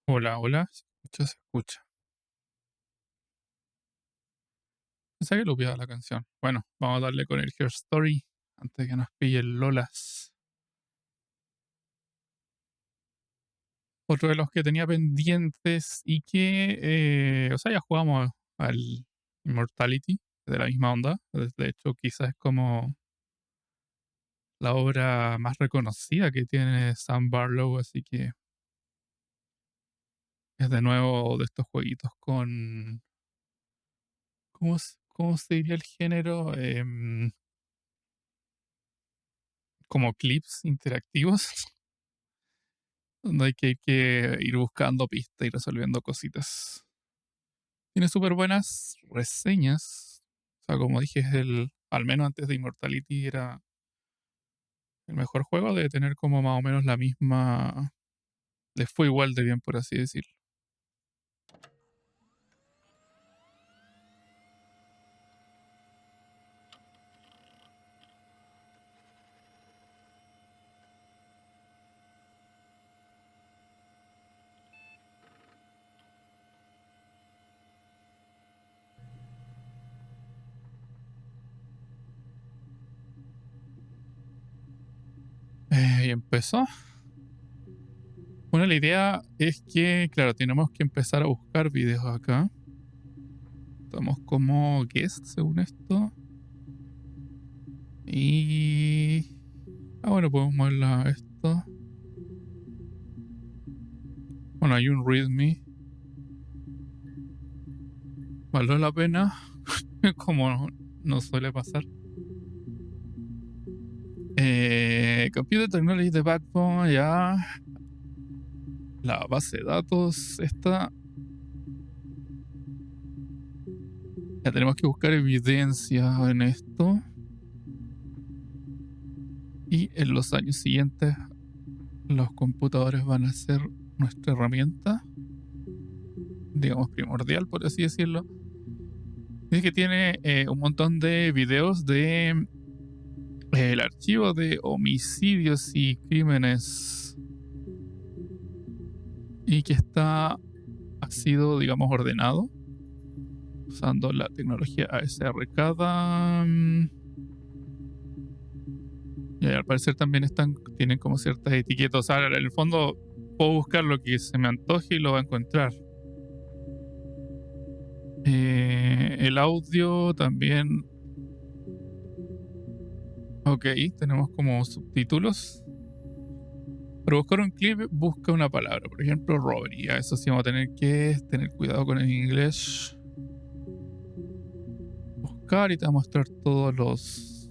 Hola, hola, se escucha, se escucha. Pensé que lo la canción. Bueno, vamos a darle con el Hair Story antes de que nos pille el Lolas. Otro de los que tenía pendientes y que, o sea, ya jugamos al Immortality de la misma onda. De hecho, quizás es como la obra más reconocida que tiene Sam Barlow, así que es de nuevo de estos jueguitos con, ¿cómo se diría el género? Como clips interactivos. Donde hay que ir buscando pistas y resolviendo cositas. Tiene súper buenas reseñas. O sea, como dije, al menos antes de Immortality era el mejor juego. Debe tener como más o menos la misma. Les fue igual de bien, por así decirlo. Y empezó. Bueno, la idea es que, claro, tenemos que empezar a buscar videos acá. Estamos como guest, según esto. Y. Ah, bueno, podemos moverla a esto. Bueno, hay un readme. Valió la pena, como no suele pasar. Computer Technology de Backbone, ya. La base de datos, esta. Ya tenemos que buscar evidencia en esto. Y en los años siguientes, los computadores van a ser nuestra herramienta, digamos, primordial, por así decirlo. Dice que tiene un montón de videos de el archivo de homicidios y crímenes. Y que ha sido, digamos, ordenado usando la tecnología ASR. Y al parecer también tienen como ciertas etiquetas. O sea, en el fondo puedo buscar lo que se me antoje y lo va a encontrar. El audio también. Ok, tenemos como subtítulos. Para buscar un clip, busca una palabra. Por ejemplo, robbery. A eso sí vamos a tener que tener cuidado con el inglés. Buscar y te va a mostrar todos los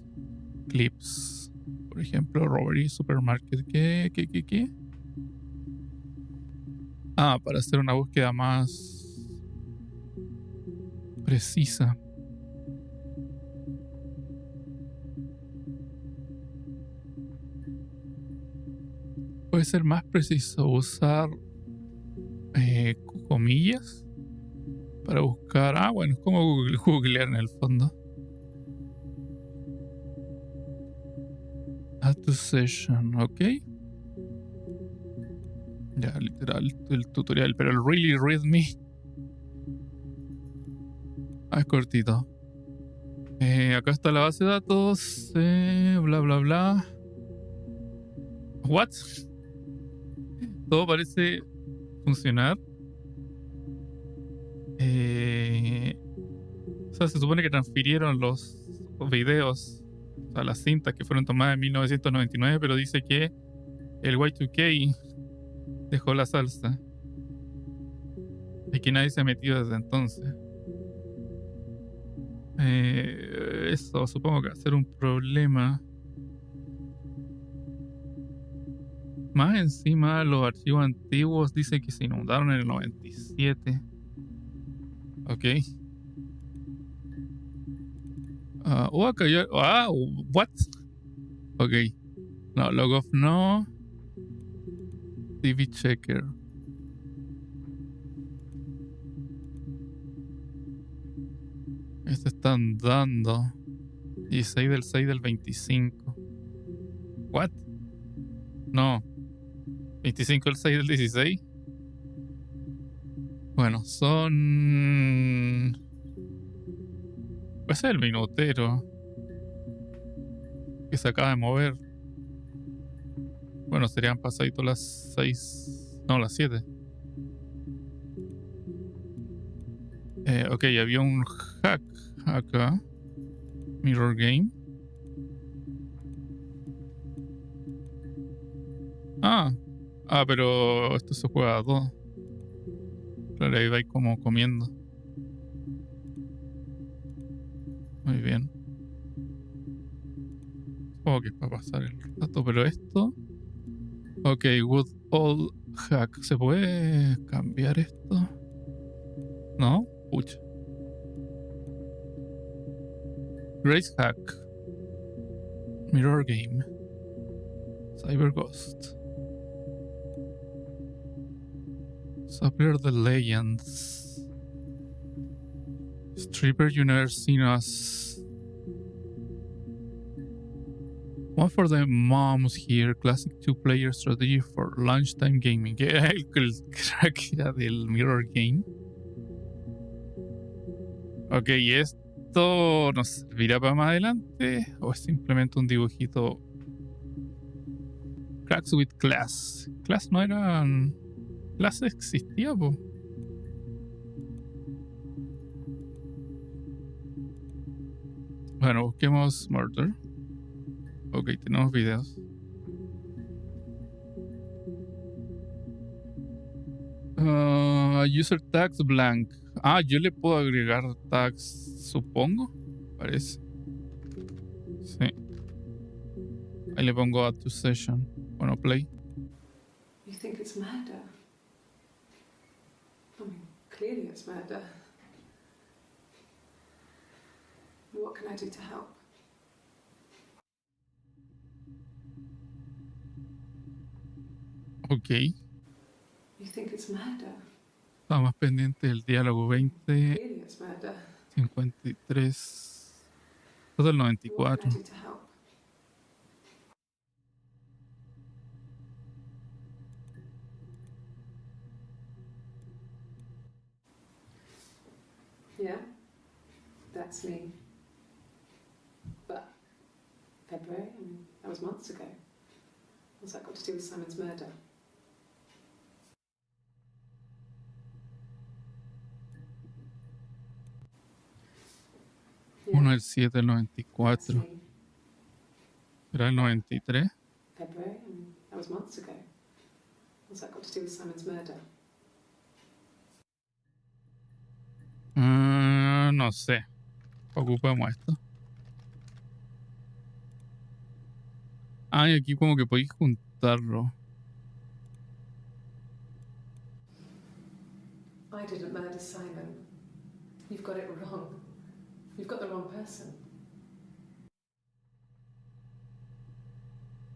clips. Por ejemplo, robbery, supermarket. ¿Qué? Ah, para hacer una búsqueda más precisa. Puede ser más preciso usar eh, comillas para buscar. Ah, bueno, es como googlear en el fondo. Add to session, ok. Ya, literal, el tutorial, pero el really read me. Ah, es cortito. Acá está la base de datos. Bla, bla, bla. What? Todo parece funcionar. O sea, se supone que transfirieron los videos, o sea, las cintas que fueron tomadas en 1999, pero dice que el Y2K dejó la salsa y que nadie se ha metido desde entonces. Eso supongo que va a ser un problema. Más encima, los archivos antiguos dicen que se inundaron en el 97. Ok. Acá what? Ok. No, log of no. TV checker. Este están dando 16 del 6 del 25. What? No. 25 del 6 del 16. Bueno, son... Ese es el minutero que se acaba de mover. Bueno, serían pasaditos las 6... No, las 7. Ok, había un hack acá. Mirror Game. Ah, pero esto se juega a dos. Claro, ahí va como comiendo. Muy bien. Supongo que es para pasar el rato, pero esto. Ok, good old hack. ¿Se puede cambiar esto? ¿No? Pucha. Grace hack. Mirror game. Cyber ghost. Supplier the legends. Stripper you never seen us. One for the moms here. Classic 2-player strategy for lunchtime gaming. Que era el crack era del Mirror Game. Ok, ¿esto nos servirá para más adelante? ¿O es simplemente un dibujito? Cracks with class. Class no eran. Class existía, po. Bueno, busquemos murder. Ok, tenemos videos. User tags blank. Ah, yo le puedo agregar tags, supongo. Parece. Sí. Ahí le pongo add to session. Bueno, play. You think it's murder? I mean, clearly it's murder. What can I do to help? Ok. You think it's murder? Estaba más pendiente del diálogo 20. Clearly it's murder. 53. Todo el What can I 94. do to help? Yeah, that's me. But February, I mean, that was months ago. What's that got to do with Simon's murder? Uno el 7, el That's 94. me. ¿Era el 93? February, I mean, that was months ago. What's that got to do with Simon's murder? No sé. Ocupamos esto. Ah, y aquí como que podéis juntarlo. I didn't murder Simon. You've got it wrong. You've got the wrong person.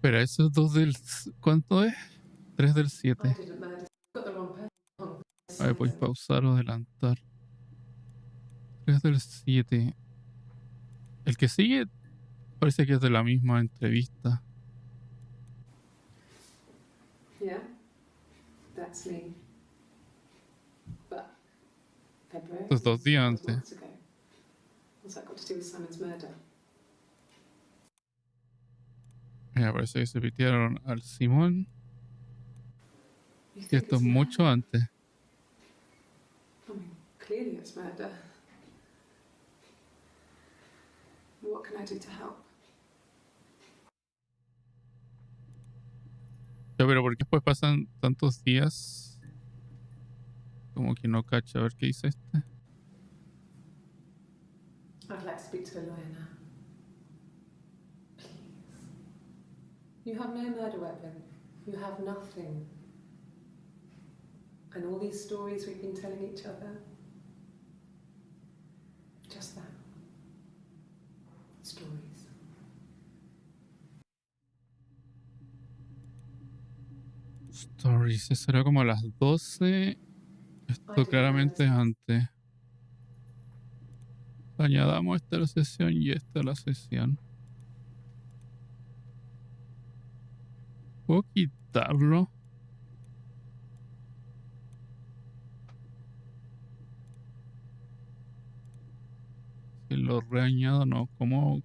Pero eso es 2 del... ¿Cuánto es? 3 del I 7. didn't murder. You've got the wrong person. A ver, podéis pausar o adelantar. 3 del 7. El que sigue parece que es de la misma entrevista. Yeah, that's me. But February. Estos 2 días that was antes. months ago. What's that got to do with Simon's murder? Mira, parece que se pitearon al Simón. You Y think esto es it's mucho murder? antes. I mean, clearly it's murder. What can I do to help? Ya, pero ¿por qué después pasan tantos días? Como que no cacha. A ver qué dice este. I'd like to speak to a lawyer now. Please. You have no murder weapon. You have nothing. And all these stories we've been telling each other. Just that. Stories. Stories. Eso era como a las 12. Esto claramente es antes. Añadamos esta a la sesión y esta a la sesión. ¿Puedo quitarlo? lo reañado, no. ¿Cómo?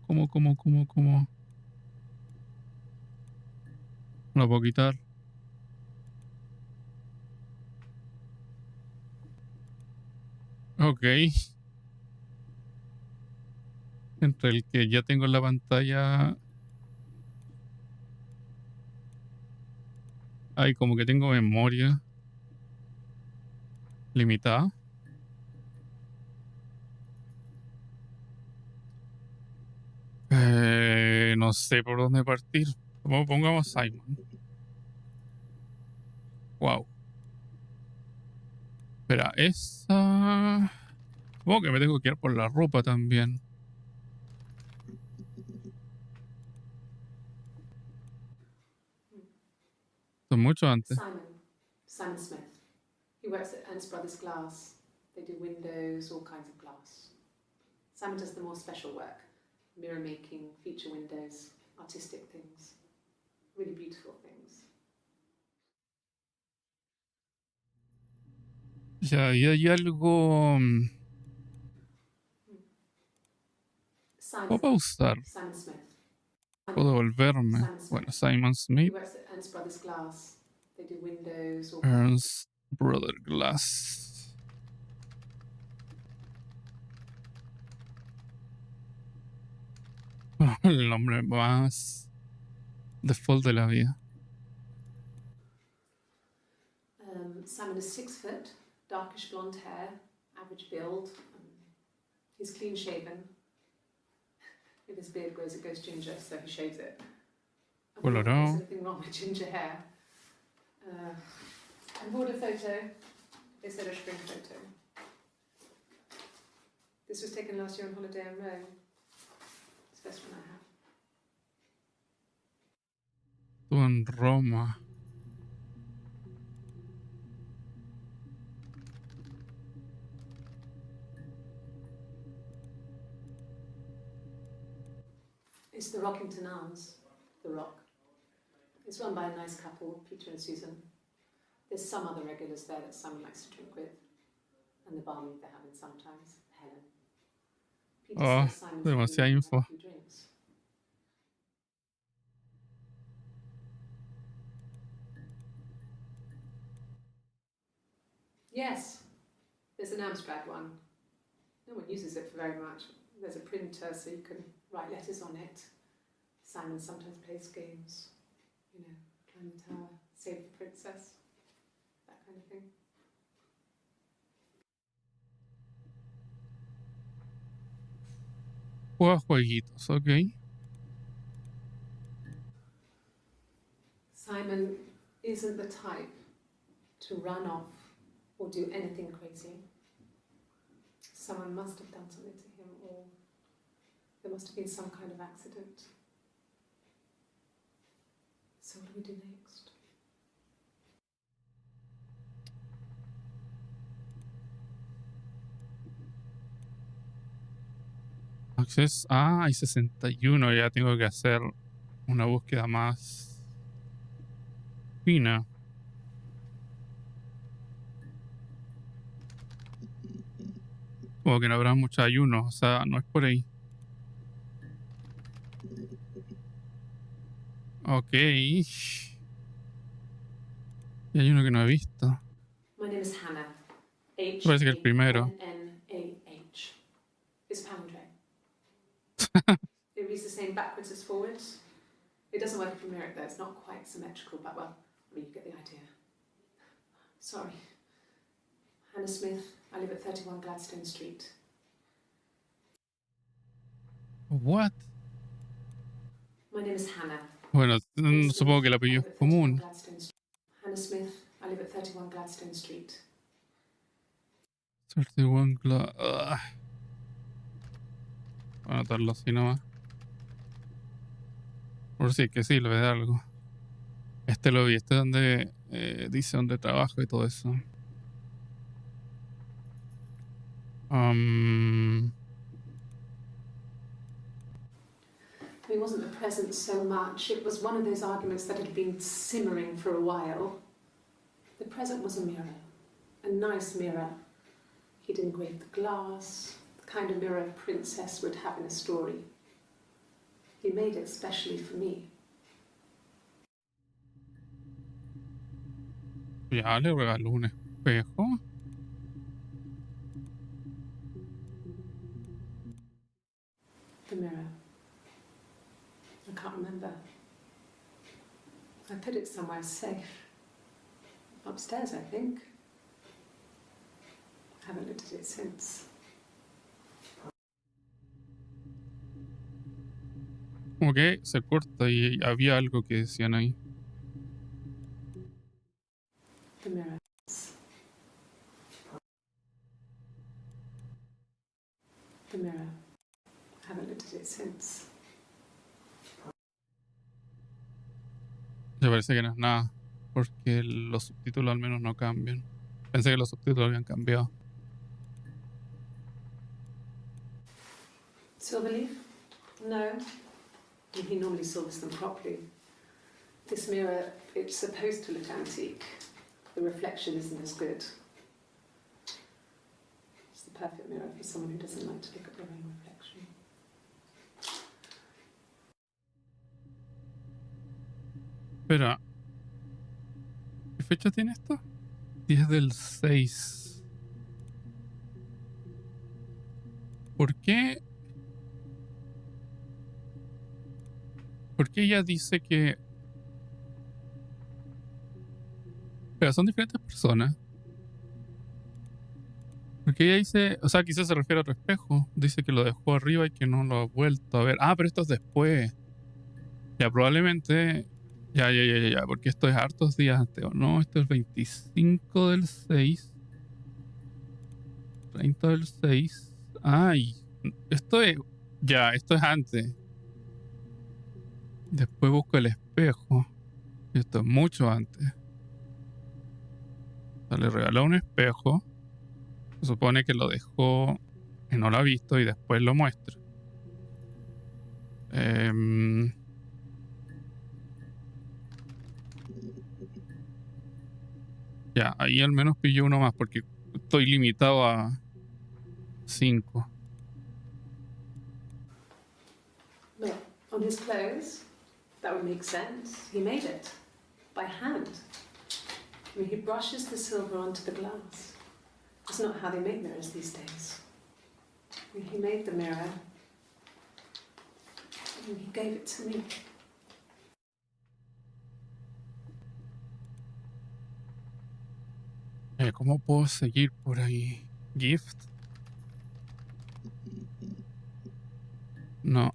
No lo puedo quitar. Ok. Entre el que ya tengo en la pantalla. Ay, como que tengo memoria limitada. No sé por dónde partir. Pongamos Simon. Wow. Espera, esa. Supongo que me tengo que ir por la ropa también. Son mucho antes. Simon Smith. He works at Ernst Brothers Glass. They do windows, all kinds of glass. Simon does the more special work, mirror making, feature windows, artistic things, really beautiful things. Ya, y hay algo. Puedo pausar. Simon Smith. Puedo volverme. Simon Smith. Bueno, Simon He Smith. works at Ernst Brothers Glass. They do windows, all kinds of Ernst Brother Glass. El nombre más default de la vida. Simon is 6 foot, darkish blonde hair, average build. He's clean shaven. If his beard grows, it goes ginger, so he shaves it. I wonder if Colorado. there's anything wrong with ginger hair. I bought a photo. They said a spring photo. This was taken last year on holiday in Rome. It's the best one I have. Estuvo en Roma. It's the Rockington Arms, the Rock. It's run by a nice couple, Peter and Susan. There's some other regulars there that Simon likes to drink with, and the barmaid they're having sometimes, Helen. Peter Oh, says Simon's demasiada really info. a few drinks. Yes, there's an Amstrad one. No one uses it for very much. There's a printer so you can write letters on it. Simon sometimes plays games, you know, climb the tower, save the princess, that kind of thing. Juega jueguitos, ok. Simon isn't the type to run off or do anything crazy. Someone must have done something to him, or there must have been some kind of accident. So what do we do next? Access. Ah, hay 61. Ya tengo que hacer una búsqueda más fina. Como que no habrá mucho ayuno, o sea, no es por ahí. Ok. Y hay uno que no he visto. My name is Hannah. Parece que el primero. H-A-N-N-A-H. It's a palindrome. It reads the same backwards as forwards. It doesn't work if you mirror it though. It's not quite symmetrical, but well, I mean, you get the idea. Sorry. Hannah Smith. I live at 31 Gladstone Street. What? My name is Hannah. Bueno, Hannah supongo que el Smith. I apellido live es at 31 común. Gladstone Street. Hannah Smith. I live at 31 Gladstone Street. 31 Voy a anotarlo así nomás. Por si es que sirve de algo. Este lo vi, este es donde dice dónde trabajo y todo eso. It wasn't the present so much. It was one of those arguments that had been simmering for a while. The present was a mirror, a nice mirror. He'd engraved the glass, the The kind of mirror a princess would have in a story. He made it specially for me. Ya le regaló un espejo. The mirror. I can't remember. I put it somewhere safe. Upstairs, I think. I haven't looked at it since. Como que se corta y había algo que decían ahí. The mirror. The mirror. I haven't looked at it since. Me parece que no es nada. Porque los subtítulos al menos no cambian. Pensé que los subtítulos habían cambiado. Silverleaf? No. He normally silvers them properly. This mirror, it's supposed to look antique. The reflection isn't as good. It's the perfect mirror for someone who doesn't like to look at their own reflection. Espera. ¿Qué fecha tiene esto? 10 del 6. ¿Por qué? ¿Por qué ella dice que... Pero son diferentes personas. Porque ella dice... O sea, quizás se refiere a otro espejo. Dice que lo dejó arriba y que no lo ha vuelto a ver. Ah, pero esto es después. Ya, probablemente... Ya. Porque esto es hartos días antes, ¿o no? Esto es 25 del 6. 30 del 6. Ay, esto es... Ya, esto es antes. Después busco el espejo. Y esto es mucho antes. O sea, le regaló un espejo. Se supone que lo dejó y no lo ha visto y después lo muestra. Ya, ahí al menos pilló uno más porque estoy limitado a 5. Well, on his clothes, that would make sense. He made it. By hand. I mean, he brushes the silver onto the glass. It's not how they make mirrors these days. I mean, he made the mirror. And he gave it to me. ¿Cómo puedo seguir por ahí? ¿Gift? No.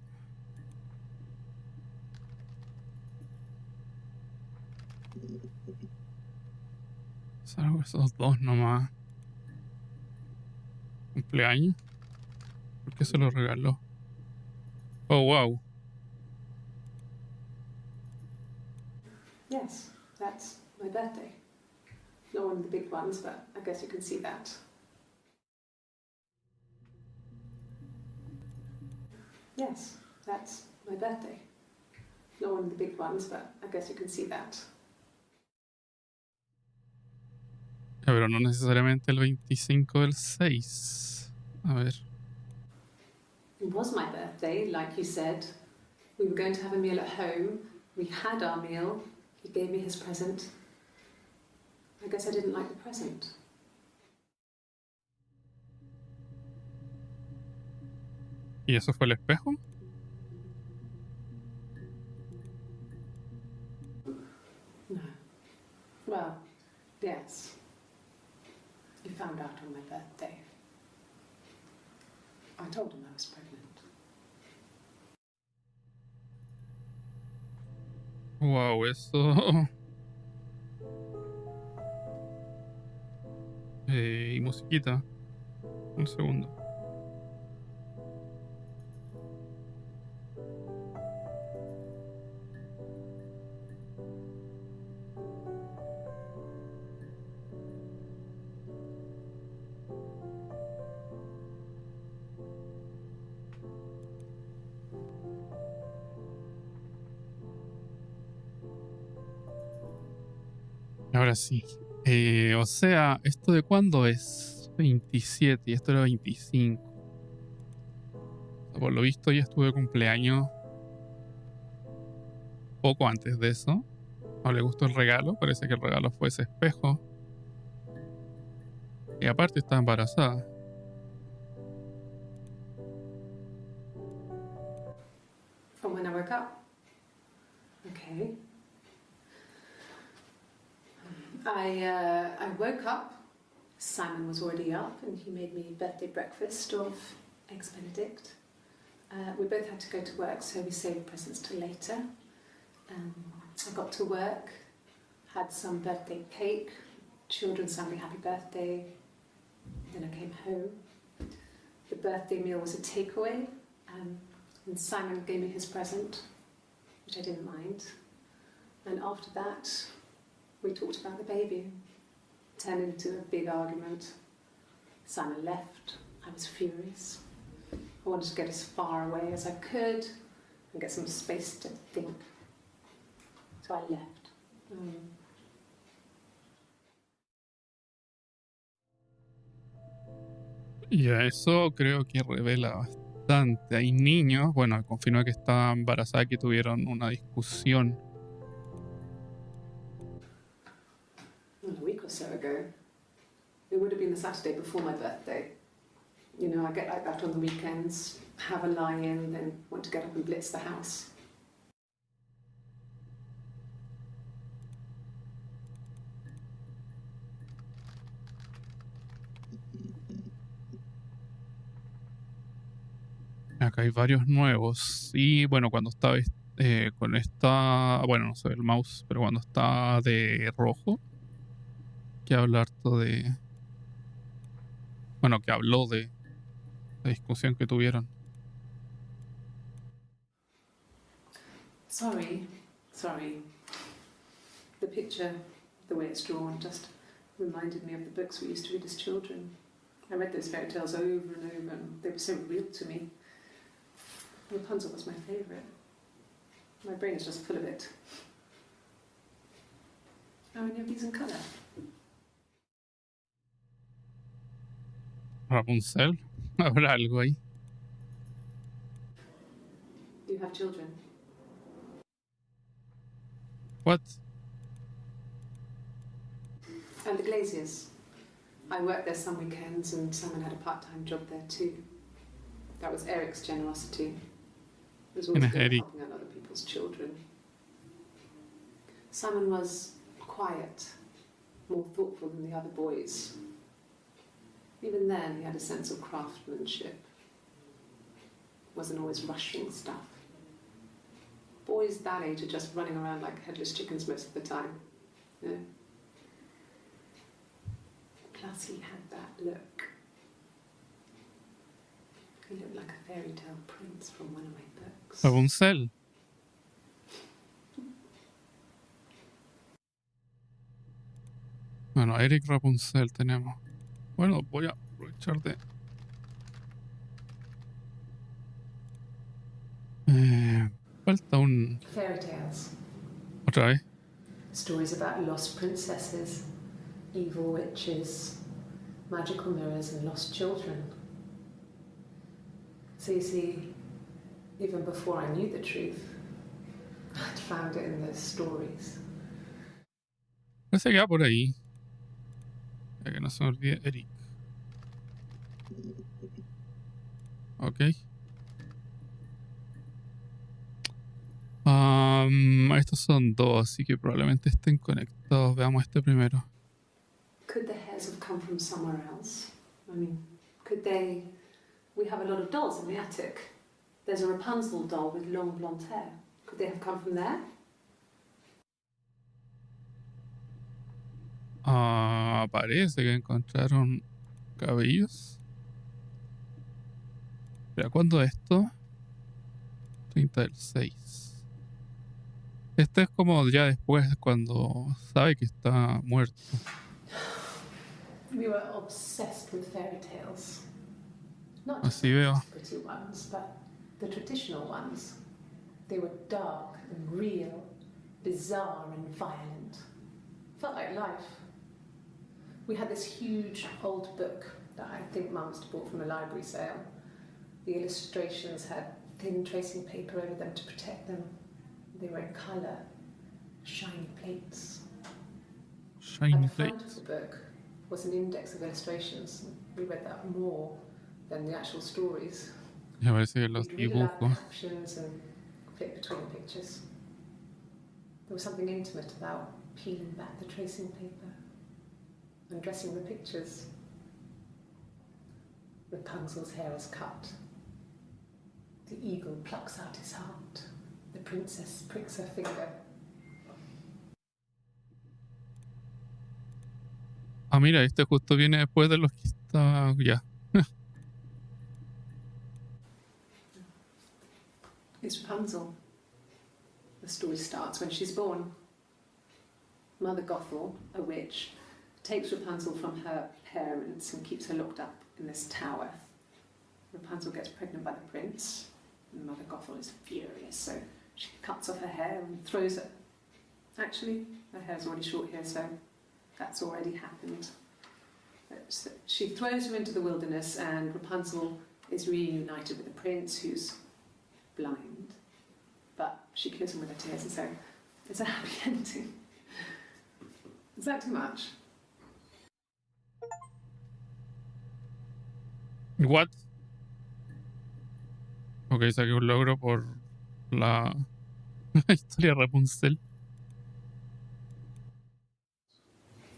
Salgo esos dos nomás. ¿Cumpleaños? ¿Por qué se lo regaló? Oh, wow. Yes, that's my birthday. Not one of the big ones, but I guess you can see that. Yes, that's my birthday. Not one of the big ones, but I guess you can see that. Ya, pero no necesariamente el 25 del 6. A ver. It was my birthday, like you said. We were going to have a meal at home. We had our meal. He gave me his present. I guess I didn't like the present. ¿Y eso fue el espejo? No. Well, yes. He found out on my birthday. I told him I was pregnant. Wow, eso. Y musiquita. Un segundo. Ahora sí. O sea, ¿esto de cuándo es? 27 y esto era 25. Por lo visto, ella estuvo de cumpleaños poco antes de eso. No le gustó el regalo, parece que el regalo fue ese espejo. Y aparte estaba embarazada. From when I woke up. Okay. I woke up. Simon was already up, and he made me birthday breakfast of eggs Benedict. We both had to go to work, so we saved presents till later. I got to work, had some birthday cake, children sang me happy birthday. Then I came home. The birthday meal was a takeaway, and Simon gave me his present, which I didn't mind. And after that, we talked about the baby. It turned into a big argument. Simon left. I was furious. I wanted to get as far away as I could and get some space to think. So I left. Y a eso creo que revela bastante. Hay niños, bueno, confirma que estaba embarazada, que tuvieron una discusión. A week or so ago. It would have been the Saturday before my birthday. You know, I get like that on the weekends, have a lie-in, then want to get up and blitz the house. Acá hay varios nuevos. Y bueno, cuando estaba con esta, bueno, no sé el mouse, pero cuando está de rojo, que habla harto de, bueno, que habló de la discusión que tuvieron. Sorry. The picture, the way it's drawn, just reminded me of the books we used to read as children. I read those fairy tales over and over, and they were so real to me. Rapunzel was my favourite. My brain is just full of it. Are any of these in colour? Rapunzel, habrá algo ahí. Do you have children? What? And the Glaziers. I worked there some weekends, and Simon had a part-time job there too. That was Eric's generosity. It was always ¿Quién es good Eric? helping out other people's children. Simon was quiet, more thoughtful than the other boys. Even then, he had a sense of craftsmanship. Wasn't always rushing stuff. Boys that age are just running around like headless chickens most of the time. You know? Plus, he had that look. He looked like a fairy tale prince from one of my books. Rapunzel. Bueno, Eric Rapunzel tenemos. Bueno, voy a aprovechar de... falta un... Fairy tales. Otra vez. Stories about lost princesses, evil witches, magical mirrors, and lost children. So you see, even before I knew the truth, I'd found it in those stories. Parece que va por ahí. Para que no se me olvide Eric. Ok. Estos son dos, así que probablemente estén conectados. Veamos este primero. Could the hairs have come from somewhere else? I mean, could they... We have a lot of dolls in the attic. There's a Rapunzel doll with long blonde hair. Could they have come from there? Parece que encontraron cabellos. Pero ¿cuándo esto? 30 del 6. Este es como ya después, cuando sabe que está muerto. We were obsessed with fairy tales. Not just Así veo. the pretty ones, but the traditional ones. They were dark and real, bizarre and violent. Felt like life. We had this huge old book that I think Mum must have bought from a library sale. The illustrations had thin tracing paper over them to protect them. They were in colour, shiny plates. Shiny At the front of plates. the book was an index of illustrations. We read that more than the actual stories. Me parece que los We'd read aloud dibujos. captions and flip between the pictures. There was something intimate about peeling back the tracing paper, undressing the pictures. Rapunzel's hair is cut. The eagle plucks out his heart. The princess pricks her finger. Ah, mira, este justo viene después de los que está. Ya. It's Rapunzel. The story starts when she's born. Mother Gothel, a witch, takes Rapunzel from her parents and keeps her locked up in this tower. Rapunzel gets pregnant by the prince. And Mother Gothel is furious, so she cuts off her hair and throws it. Actually, her hair's already short here, so that's already happened. So she throws her into the wilderness, and Rapunzel is reunited with the prince, who's blind. But she kills him with her tears, and so it's a happy ending. Is that too much? What? Ok, saqué un logro por la historia de Rapunzel.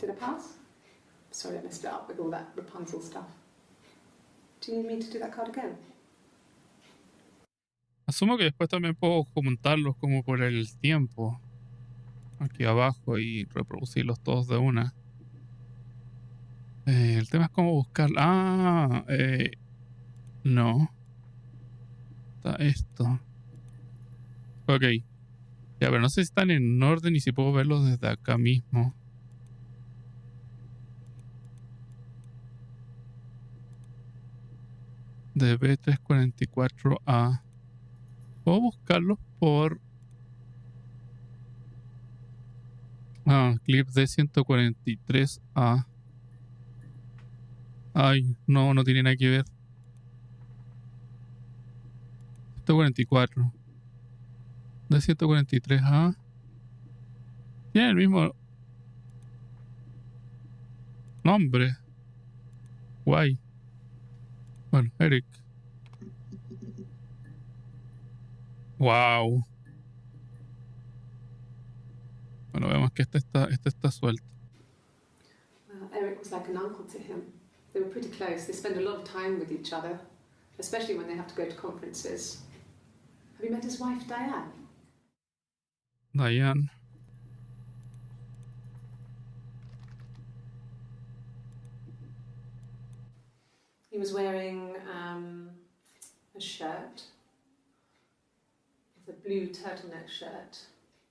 Did I pass? Sorry, I messed it up with all that Rapunzel stuff. Do you need me to do that card again? Asumo que después también puedo juntarlos como por el tiempo. Aquí abajo y reproducirlos todos de una. El tema es cómo buscar. No. Está esto. Ok. Ya, pero no sé si están en orden y si puedo verlos desde acá mismo. DB344A. Puedo buscarlos por. Clip D143A. Ay, no, no tiene nada que ver. 144. D143A. Tiene el mismo nombre. Guay. Bueno, Eric. Wow. Bueno, vemos que este está suelto. Eric was like an uncle to him. They were pretty close. They spend a lot of time with each other, especially when they have to go to conferences. Have you met his wife, Diane? Diane. He was wearing a shirt. It's a blue turtleneck shirt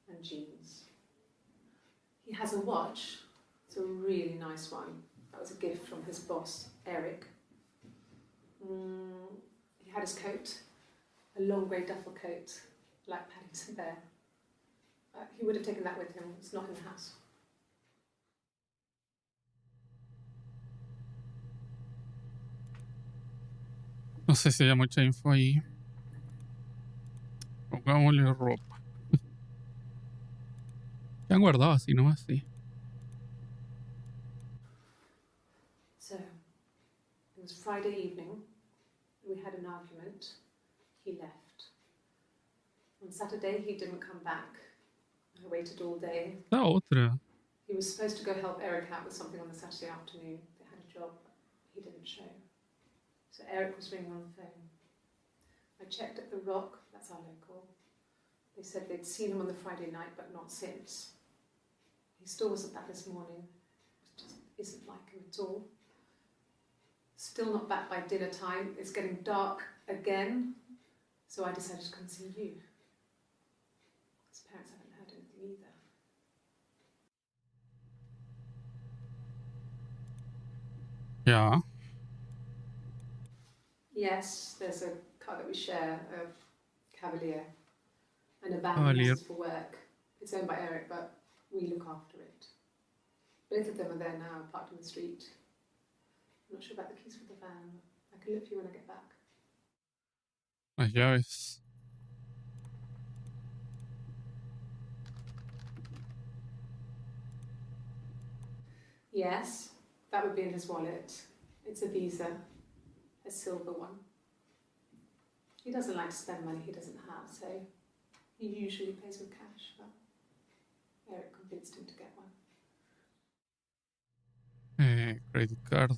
and jeans. He has a watch. It's a really nice one. That was a gift from his boss, Eric. He had his coat, a long grey duffel coat, like Paddington Bear. He would have taken that with him. It's not in the house. No sé si hay mucha info ahí. Pongámosle ropa. ¿Qué han guardado así nomás? Sí. So, it was Friday evening. We had an argument. He left. On Saturday, he didn't come back. I waited all day. La otra. He was supposed to go help Eric out with something on the Saturday afternoon. They had a job. He didn't show. So Eric was ringing on the phone. I checked at the Rock, that's our local. They said they'd seen him on the Friday night, but not since. He still wasn't back this morning. It just isn't like him at all. Still not back by dinner time. It's getting dark again. So I decided to come see you. His parents haven't heard anything either. Ya. Yes, there's a car that we share, a Cavalier, and a van he Cavalier. uses for work. It's owned by Eric, but we look after it. Both of them are there now, parked in the street. I'm not sure about the keys for the van. I can look for you when I get back. Las llaves. Yes, that would be in his wallet. It's a Visa, a silver one. He doesn't like to spend money he doesn't have, so he usually pays with cash, but Eric convinced him to get one. Credit card.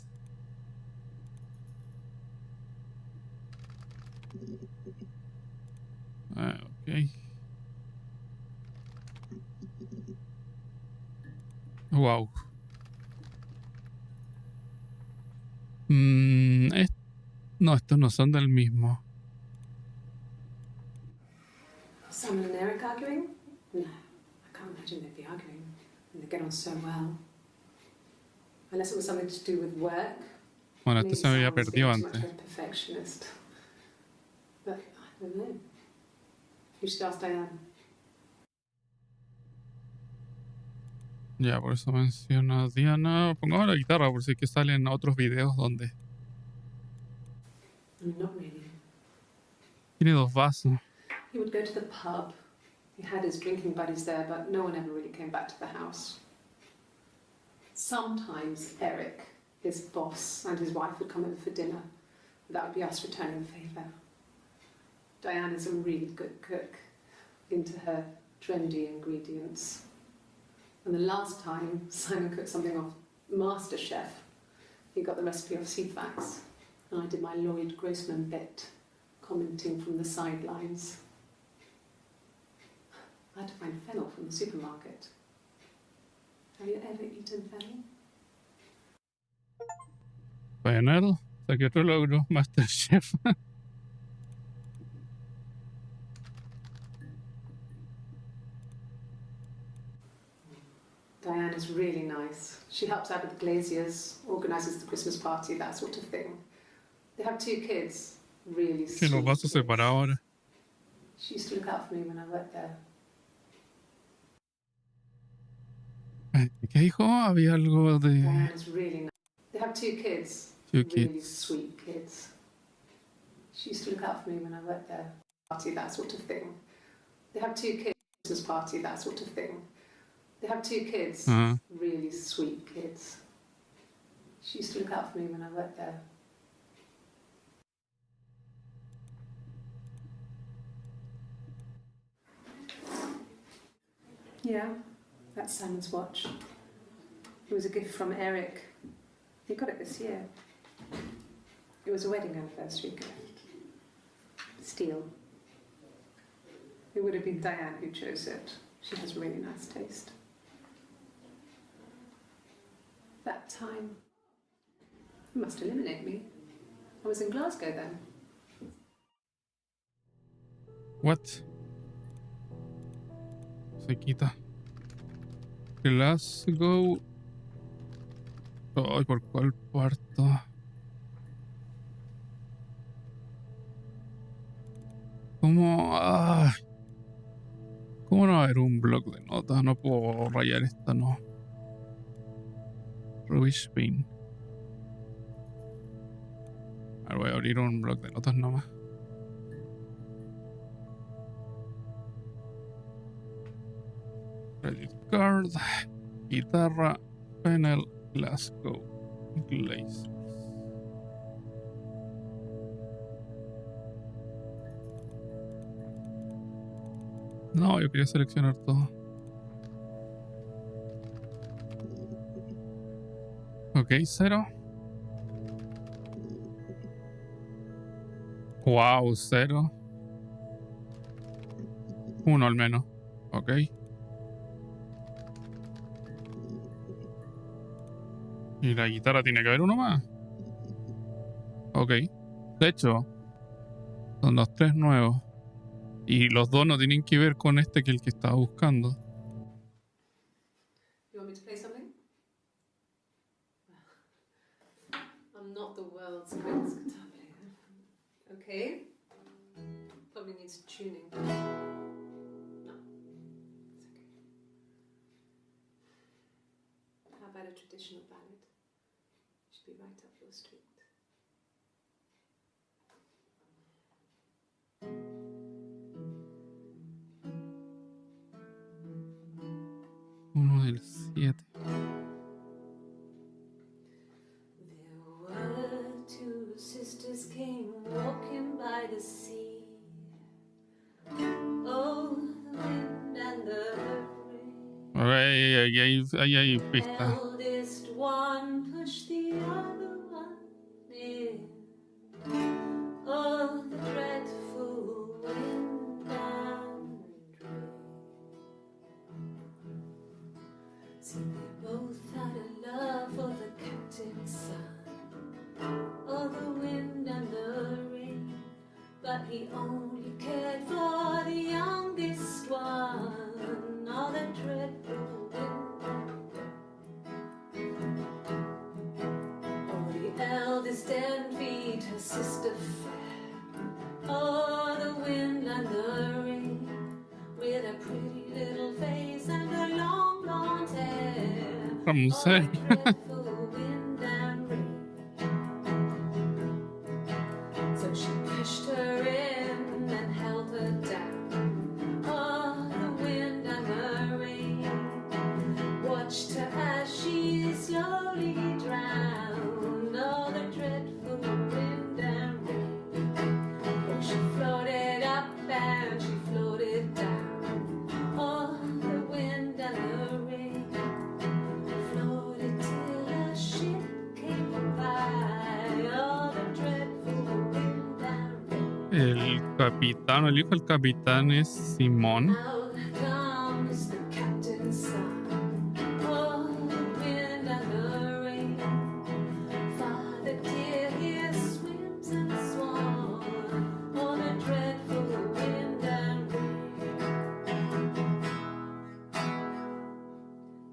Ok. Wow. No, estos no son del mismo. Sam and Eric arguing? No, I can't imagine they'd be arguing. And they get on so well. Unless it was something to do with work. Bueno, este Maybe se me había Sam was perdido being too much antes. of a perfectionist. But I don't know. You should ask Diane. Ya, por eso menciona Diana. Pongamos la guitarra por si es que salen otros videos donde I mean, not really. tiene dos vasos. He would go to the pub. He had his drinking buddies there, but no one ever really came back to the house. Sometimes Eric, his boss, and his wife would come over for dinner. That would be us returning the favour. Diane is a really good cook, into her trendy ingredients. And the last time Simon cooked something off MasterChef, he got the recipe off CFAX, and I did my Lloyd Grossman bit, commenting from the sidelines. I had to find fennel from the supermarket. Have you ever eaten fennel? Bueno, saqué otro logro. Masterchef. Diane is really nice. She helps out with the glaziers, organises the Christmas party, that sort of thing. They have 2 kids, really Sí, sweet los vasos kids. separados ahora. She used to look out for me when I worked there. ¿Qué dijo? Había algo de Diane is really nice. They have 2 kids, two really kids. sweet kids. She used to look out for me when I worked there. Party, that sort of thing. They have 2 kids, Christmas party, that sort of thing. They have 2 kids, really sweet kids. She used to look out for me when I worked there. Yeah, that's Simon's watch. It was a gift from Eric. He got it this year. It was a wedding anniversary gift. Steel. It would have been Diane who chose it. She has really nice taste. That time, you must eliminate me. I was in Glasgow then. What? Se quita. Glasgow. Ay, ¿por cuál parto? ¿Cómo? ¿Cómo no va a haber un bloc de notas? No puedo rayar esta, no. Rubbish bin. Ahora voy a abrir un bloc de notas nomás. Credit card, guitarra, panel, Glasgow, glazers. No, yo quería seleccionar todo. Ok, 0. Wow, 0. 1 al menos. Ok. Y la guitarra tiene que haber uno más. Ok. De hecho, son los 3 nuevos. Y los 2 no tienen que ver con este que el que estaba buscando. You want me to play something? I'm not the world's greatest guitar player. Okay? Probably needs tuning. No, it's okay. How about a traditional ballad? Should be right up your street. el 7. There were two sisters came walking by the sea. Oh, the wind and the rain. Ahí hay The pista. eldest one pushed the other one in. Oh, the dreadful wind and rain. See, they both had a love for the captain's son. Oh, the wind and the rain. But he only cared for the youngest one. Oh, the dreadful wind and rain. Oh, the eldest envied her sister fair. Oh, the wind and the rain. With a pretty little face and a long blonde hair. Vamos Oh, a ver. the dreadful wind and rain. So she pushed her in and held her down. Oh, the wind and the rain. Watched her as she slowly drowned. Oh, the dreadful wind and rain. Oh, she floated up and she floated down. Oh, the wind and the rain. Floated till a ship came by. Oh, the dreadful wind and rain. El capitán, el hijo del capitán es Simón. Now comes the captain's son. Oh, the wind and the rain. Father dear, here swims and swan. Oh, the dreadful wind and rain.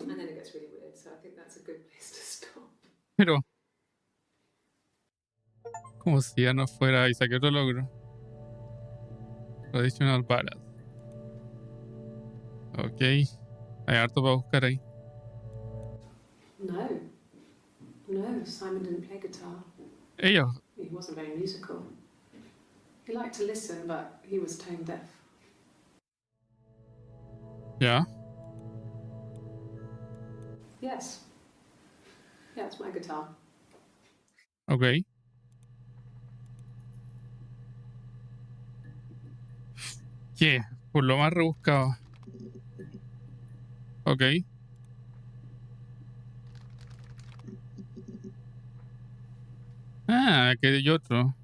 And then it gets really weird, so I think that's a good place to stop. Pero, como si ya no fuera y saqué otro logro. Traditional ballad. Ok. Hay harto para buscar ahí. No. No, Simon didn't play guitar. Ellos. He wasn't very musical. He liked to listen, but he was tone deaf. Ya. Yes. Yeah, it's my guitar. Ok. ¿Qué? Por lo más rebuscado. Ok. Ah, que hay otro.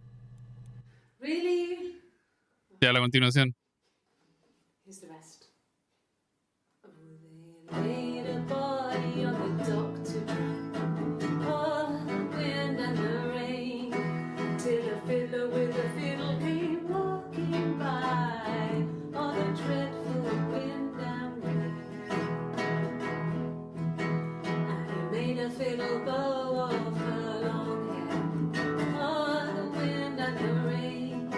Really? Ya, la continuación. Here's the rest. Oh, they laid a body on the dock to drown. Oh, the wind and the rain. Till a fiddler with a fiddle came walking by. Oh, the dreadful wind and rain. And he made a fiddle bow of her long hair. Oh, the wind and the rain.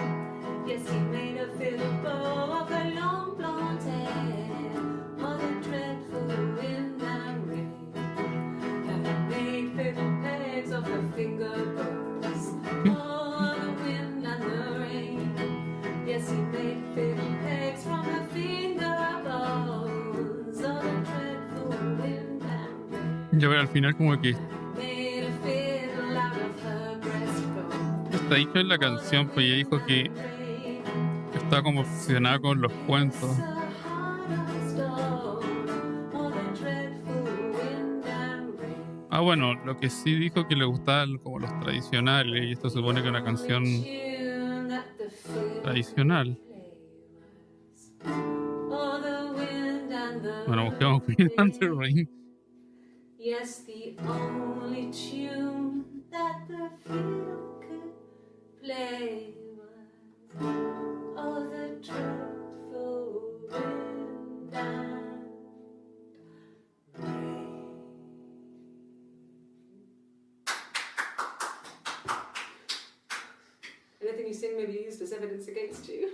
Yes, he made a fiddle bow of her long blonde hair. Oh, the dreadful wind and rain. And he made fiddle pegs of her finger bows. Oh, the wind and the rain. Yes, he made fiddle pegs from her finger bows. Oh, the dreadful wind and rain. Ya ver, al final como que Made a fiddle out of her breastbone. está dicho en la canción, pues ella dijo que está como obsesionada con los cuentos. Ah, bueno, lo que sí dijo que le gustaban como los tradicionales, y esto supone que es una canción tradicional. Bueno, busquemos Wind and the Rain. Yes, the only tune that the fiddle could play was oh, the dreadful wind and rain. Anything you sing may be used as evidence against you.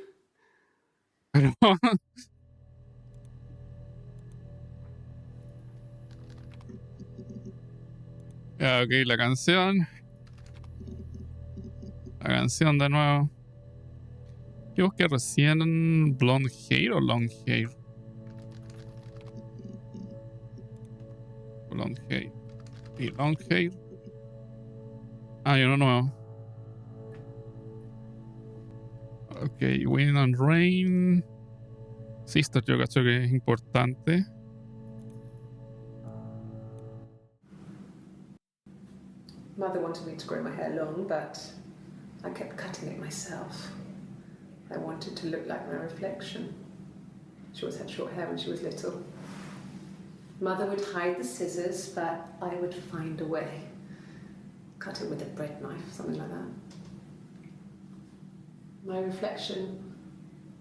Pero ya, ok, la canción. La canción de nuevo. Yo busqué recién Blonde Hair o Long Hair. long hair. Y long hair. Hay uno nuevo. Ok, Wind and Rain. Sister, yo cacho que es importante. Mother wanted me to grow my hair long, but I kept cutting it myself. I wanted to look like my reflection. She always had short hair when she was little. Mother would hide the scissors, but I would find a way. Cut it with a bread knife, something like that. My reflection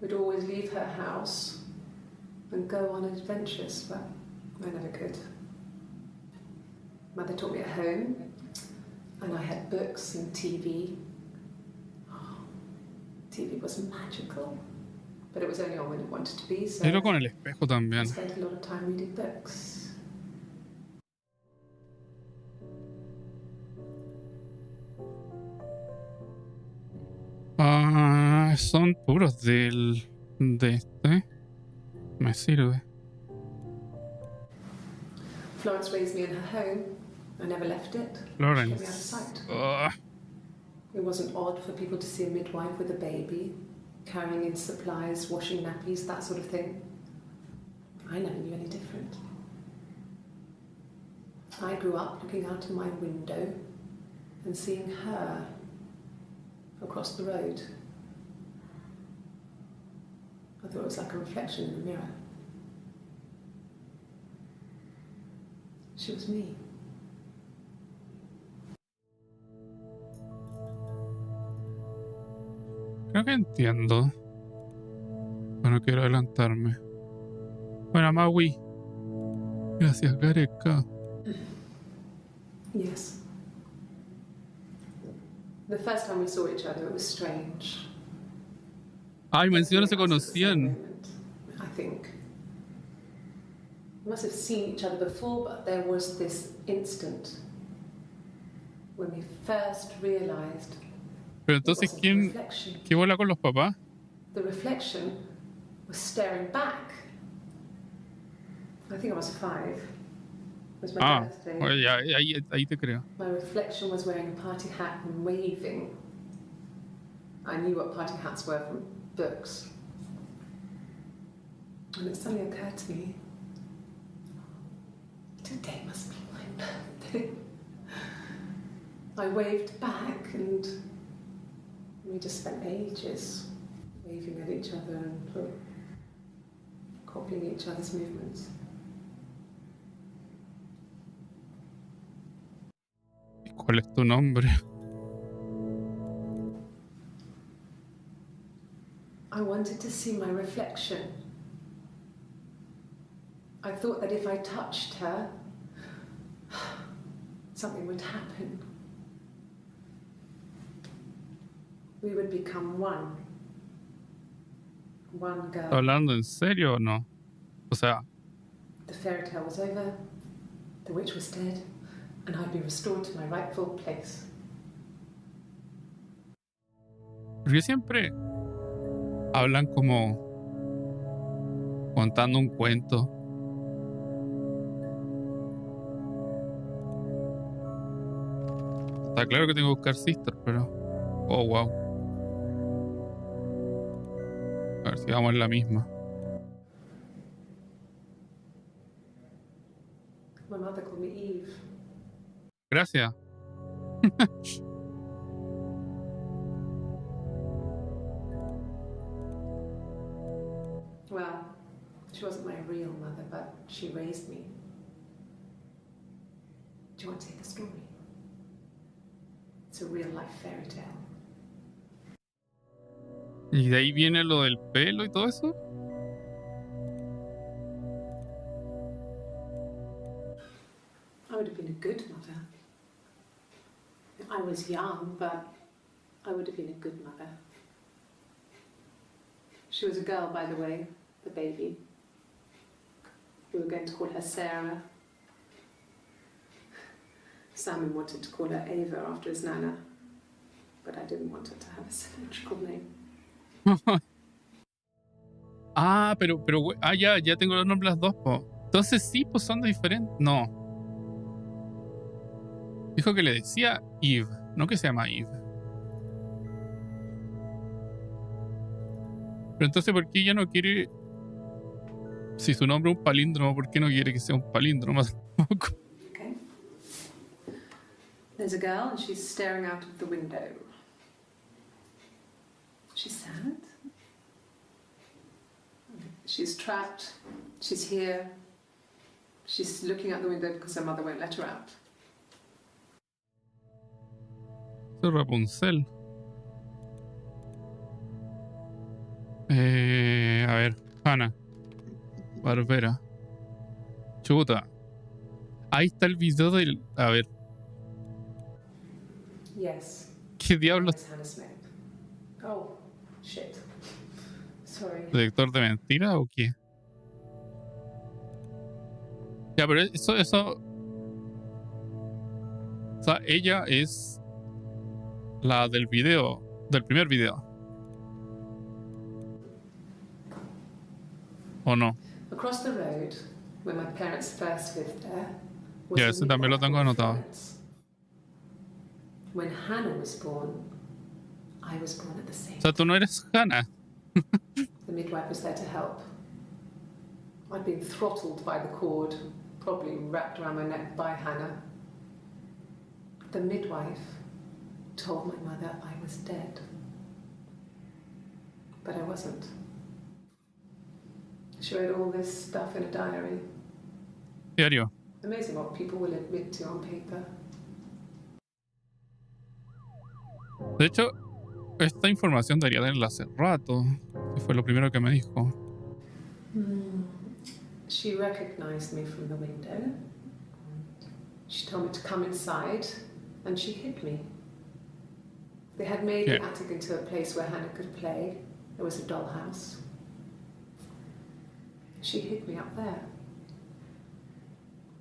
would always leave her house and go on adventures, but I never could. Mother taught me at home, and I had books and TV. Oh, TV was magical, but it was only on when it wanted to be, so Pero con el espejo I también. spent a lot of time reading books. Son puros de este. Me sirve. Florence raised me in her home. I never left it. She kept me out of Florence. sight. Ugh. It wasn't odd for people to see a midwife with a baby, carrying in supplies, washing nappies, that sort of thing. I never knew any different. I grew up looking out of my window and seeing her across the road. I thought it was like a reflection in the mirror. She was me. Creo que entiendo. Pero no quiero adelantarme. Bueno, Maui. Gracias, Gareca. Yes. The first time we saw each other, it was strange. Ay, menciones se Three of us at the same conocían. moment, I think. We must have seen each other before, but there was this instant when we first realized Pero it entonces, wasn't a ¿quién? reflection. ¿Qué bola con los papás? The reflection was staring back. I think I was 5. It was my birthday. Oye, ya, ahí te creo. My reflection was wearing a party hat and waving. I knew what party hats were from books. And it suddenly occurred to me, today must be my birthday. I waved back and we just spent ages waving at each other and copying each other's movements. ¿Y cuál es tu nombre? I wanted to see my reflection. I thought that if I touched her, something would happen. We would become one. One ¿Estás girl. hablando en serio o no? O sea, The fairy tale was over, the witch was dead, and I'd be restored to my rightful place. porque siempre hablan como contando un cuento. Está claro que tengo que buscar Sister, pero. Oh, wow. A ver si vamos en la misma. My mother called me Eve. Gracias. Well, she wasn't my real mother, but she raised me. Do you want to hear the story? It's a real life fairy tale. ¿Y de ahí viene lo del pelo y todo eso? I would have been a good mother. I was young, but I would have been a good mother. She was a girl, by the way, the baby. We were going to call her Sarah. Simon wanted to call her Ava after his nana, but I didn't want her to have a symmetrical name. pero ya tengo los nombres las dos, po. Entonces sí, pues son diferentes. No. Dijo que le decía Eve, no que se llama Eve. Pero entonces, ¿por qué ella no quiere? Si su nombre es un palíndromo, ¿por qué no quiere que sea un palíndromo? Okay. There's a girl and she's staring out of the window. She's sad. She's trapped. She's here. She's looking out the window because her mother won't let her out. Es Rapunzel. A ver, Hannah. Barbera. Chuta. Ahí está el video del. A ver, Yes. ¿qué diablos? It's Hannah Smith. Oh, shit. Sorry. ¿Detector de mentiras o qué? Ya, pero eso. O sea, ella es la del video, del primer video. ¿O no? Across the road, where my parents first lived there, Ya, was ese a también lo midwife tengo called anotado. Florence. When Hannah was born, I was born at the same O sea, tú no eres Hannah. The midwife was there to help. I'd been throttled by the cord, probably wrapped around my neck by Hannah. The midwife told my mother I was dead. But I wasn't. She wrote all this stuff in a diary. Diario. Amazing what people will admit to on paper. De hecho, esta información debería tenerla hace rato. Que fue lo primero que me dijo. She recognized me from the window. She told me to come inside, and she hid me. They had made the attic into a place where Hannah could play. There was a dollhouse. She hid me up there.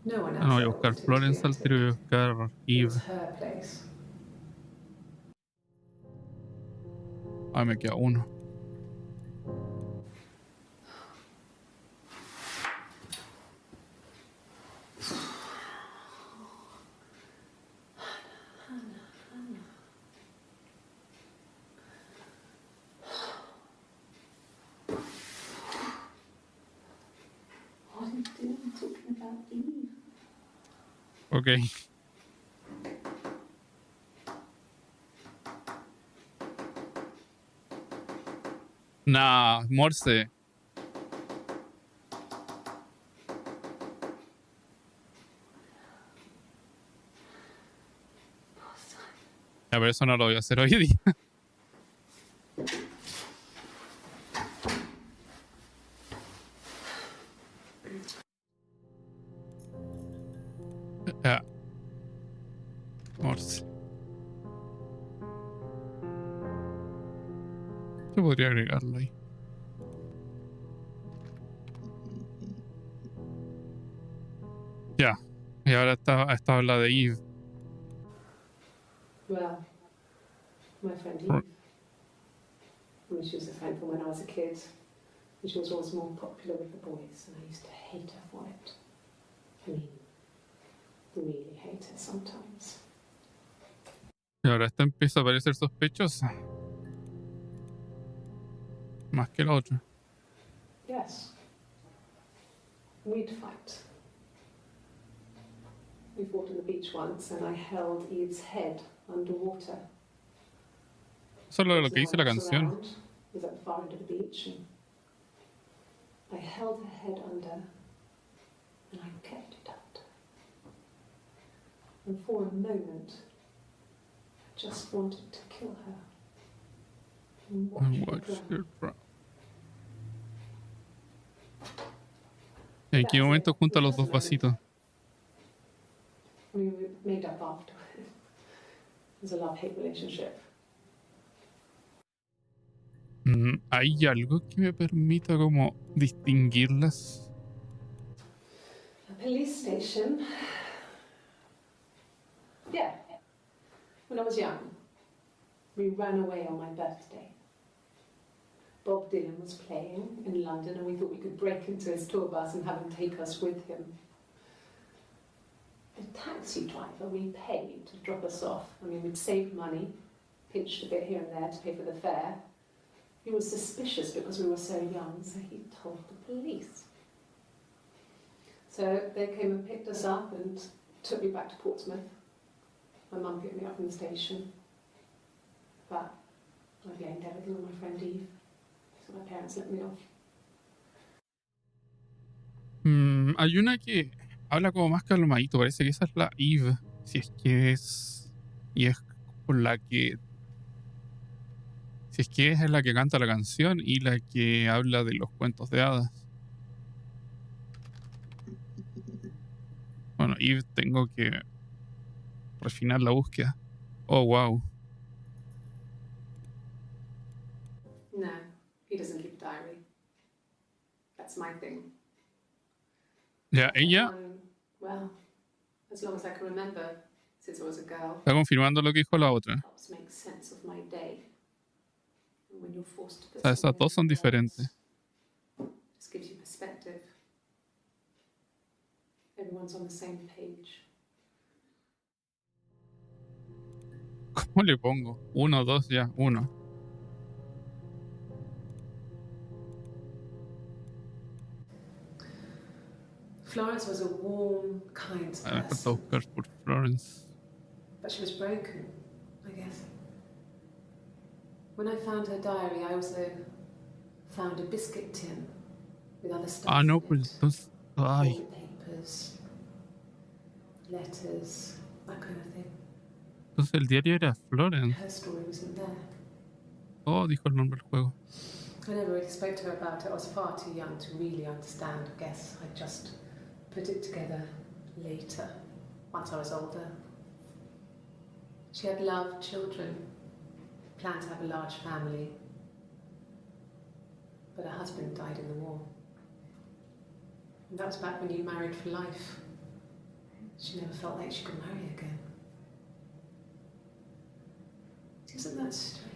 No one else No voy a ever buscar went into Florence the al tiro, voy a attic. buscar It Eve. was her place. Ah, me queda uno. What are you doing talking about Eve? Ok. Nah, Morse. A ver, eso no lo voy a hacer hoy día. Ah, Morse. Yo podría agregarlo ahí. Ya. Y ahora está la de Eve. Well, my friend Eve. I mean, she was a friend from when I was a kid. And she was always more popular with the boys, and I used to hate her for it. I mean, really hate her sometimes. Y ahora esta empieza a parecer sospechosa. Más que la otra. Yes. We'd fight. We fought on the beach once, and I held Eve's head underwater. Eso es lo que dice la canción. It was at the far end of the beach, and I held her head under, and I kept it under. And for a moment, I just wanted to kill her and watch her drown. ¿En qué momento junta los dos vasitos? We made up after. It was a love-hate relationship. ¿Hay algo que me permita como distinguirlas? A police station. Yeah. When I was young, we ran away on my birthday. Bob Dylan was playing in London, and we thought we could break into his tour bus and have him take us with him. The taxi driver we paid to drop us off, I mean, we'd saved money, pinched a bit here and there to pay for the fare. He was suspicious because we were so young, so he told the police. So they came and picked us up and took me back to Portsmouth. My mum picked me up from the station. But I blamed everything on my friend Eve, so my parents let me off. Hay una que habla como más calmadito, parece que esa es la Eve, si es que es, y es con la que, si es que es la que canta la canción y la que habla de los cuentos de hadas. Bueno, Eve tengo que refinar la búsqueda. Oh, wow. No, he doesn't keep a diary. That's my thing. Ya, ella Well, as long as I can remember, since I was a girl, está confirmando lo que dijo la otra. helps make sense of my day. And when you're forced to O put sea, esas something dos son into diferentes. words, just gives you perspective. Everyone's on the same page. ¿Cómo le pongo? 1, 2, ya, 1. Florence was a warm, kind A ver, falta person, buscar por Florence. but she was broken, I guess. When I found her diary, I also found a biscuit tin with other stuff Ah, no, in pues it. entonces. Ay, Toilet papers, letters, that kind of thing. entonces el diario era Florence. Her story wasn't there. Oh, dijo el nombre del juego. I never really spoke to her about it. I was far too young to really understand. I guess I just put it together later, once I was older. She had loved children, planned to have a large family, but her husband died in the war. And that was back when you married for life. She never felt like she could marry again. Isn't that strange?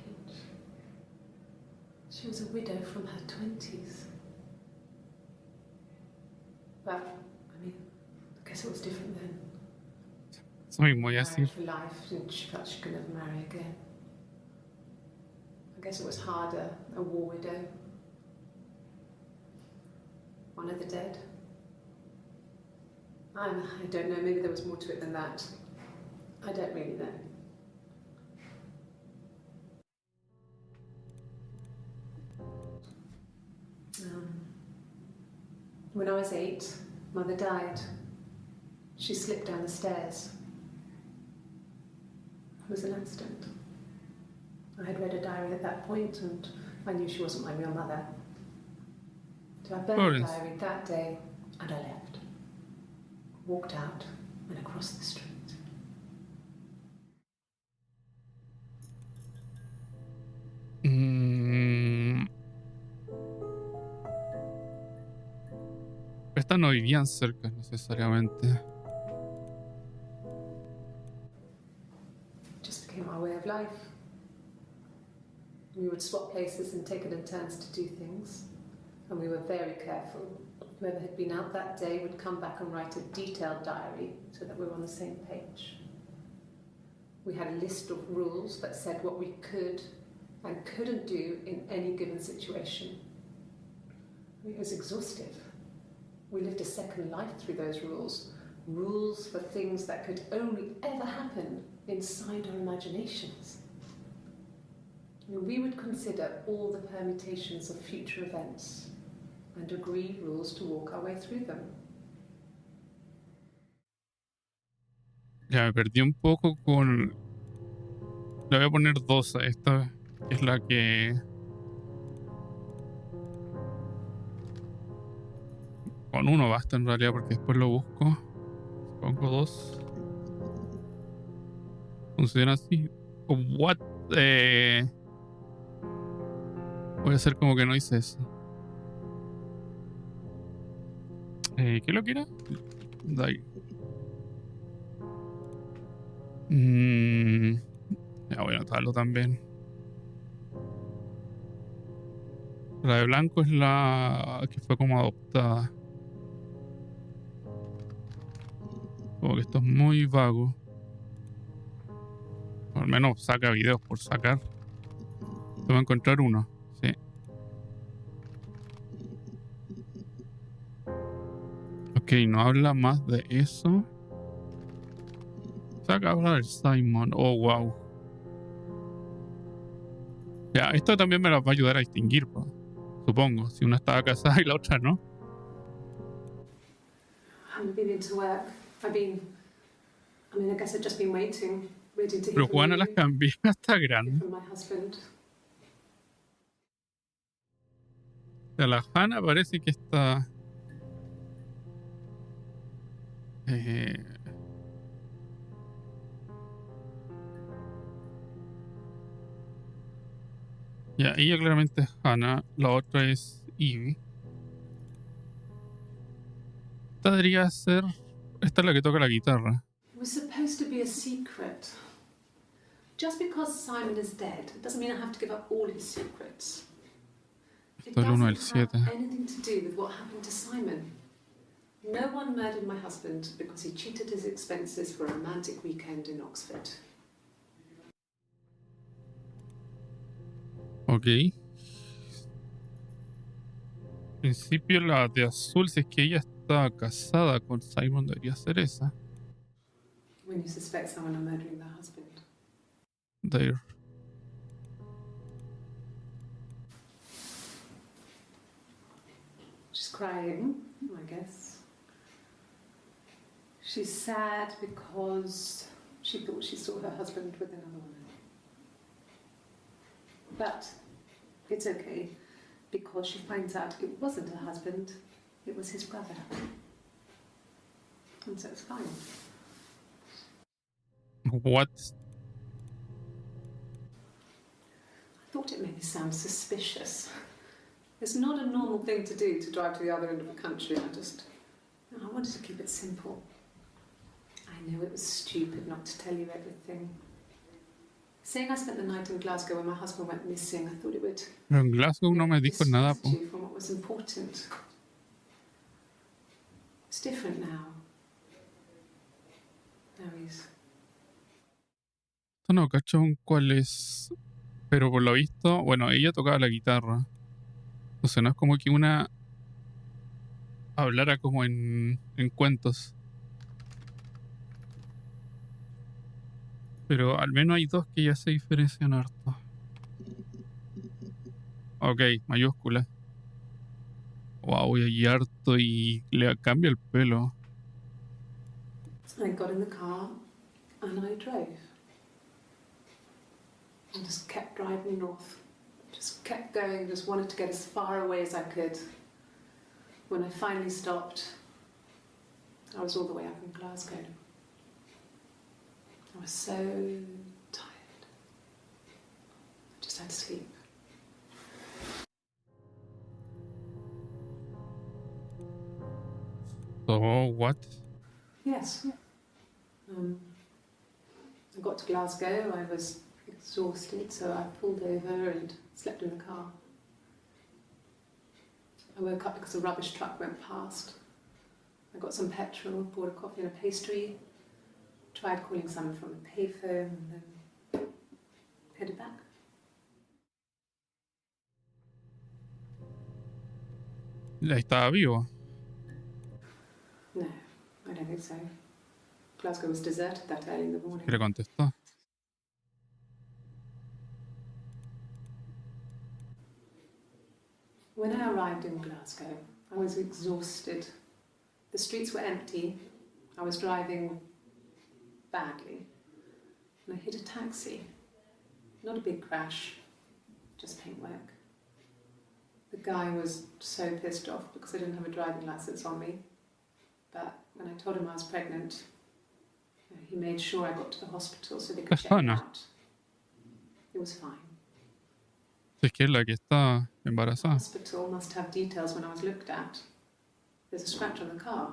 She was a widow from her 20s. But, I mean, I guess it was different then. Eso mismo voy a Married decir. for life, and she felt she could never marry again. I guess it was harder, a war widow. One of the dead. I don't know, maybe there was more to it than that. I don't really know. When I was 8, Mother died. She slipped down the stairs. It was an accident. I had read a diary at that point and I knew she wasn't my real mother. So I burned the Florence. diary that day and I left. Walked out and across the street. Estas no vivían cerca necesariamente. Just became our way of life. We would swap places and take it in turns to do things. And we were very careful. Whoever had been out that day would come back and write a detailed diary so that we were on the same page. We had a list of rules that said what we could and couldn't do in any given situation. It was exhaustive. We lived a second life through those rules. Rules for things that could only ever happen inside our imaginations. We would consider all the permutations of future events and agree rules to walk our way through them. Ya me perdí un poco con. Le voy a poner 2 a esta, que es la que. Con 1 basta en realidad, porque después lo busco. Pongo 2. Funciona así. What? Voy a hacer como que no hice eso. ¿Qué lo que era? Dai. Ya voy a anotarlo también. La de blanco es la que fue como adoptada. Como que esto es muy vago. O al menos saca videos por sacar. Te voy a encontrar uno. Sí. Ok, no habla más de eso. Saca habla del Simon. Oh, wow. Ya, esto también me lo va a ayudar a distinguir, po, supongo. Si una estaba casada y la otra no. I haven't been into work. I guess I've just been waiting to hear Pero from Juana las you, cambié hasta hear grande. from my husband. O sea, la Hannah parece que está. eh, ya, ella claramente es Hannah. La otra es Ivy. Esta debería ser. Esta es la que toca la guitarra. It was supposed to be a secret. Just because Simon is dead doesn't mean I have to give up all his secrets. It Esto es el 1 doesn't del have 7. anything to do with what happened to Simon. No one murdered my husband because he cheated his expenses for a romantic weekend in Oxford. Ok. En principio la de azul, si es que ella está casada con Simon, debería ser esa. When you suspect someone of murdering their husband. There. She's crying, I guess. She's sad because she thought she saw her husband with another woman. But it's okay because she finds out it wasn't her husband, it was his brother. And so it's fine. What? I thought it made me sound suspicious. It's not a normal thing to do to drive to the other end of the country. I wanted to keep it simple. I know it was stupid not to tell you everything. Saying I spent the night in Glasgow when my husband went missing, I thought it would Pero en Glasgow no me dijo nada, distract po. you from what was important. It's different now. Now he's... Esto no cacho aún cuál es. Pero por lo visto, bueno, ella tocaba la guitarra. Entonces no es como que una hablara como en cuentos. Pero al menos hay dos que ya se diferencian harto. Ok, mayúscula. Wow, y hay harto y le cambia el pelo. I got in the car and I drove. I just kept driving north. Just kept going, just wanted to get as far away as I could. When I finally stopped, I was all the way up in Glasgow. I was so tired. I just had to sleep. So, what? Yes. I got to Glasgow, I was exhausted, so I pulled over and slept in the car. I woke up because a rubbish truck went past. I got some petrol, bought a coffee and a pastry, tried calling someone from the payphone, and then headed back. Estaba vivo. No, I don't think so. Glasgow was deserted that early in the morning. Que le contestó. When I arrived in Glasgow, I was exhausted. The streets were empty. I was driving badly. And I hit a taxi. Not a big crash, just paintwork. The guy was so pissed off because I didn't have a driving license on me. But when I told him I was pregnant, he made sure I got to the hospital so they could check me Persona. out. It was fine. Si es que es la que está The embarazada. hospital must have details when I was looked at. There's a scratch on the car.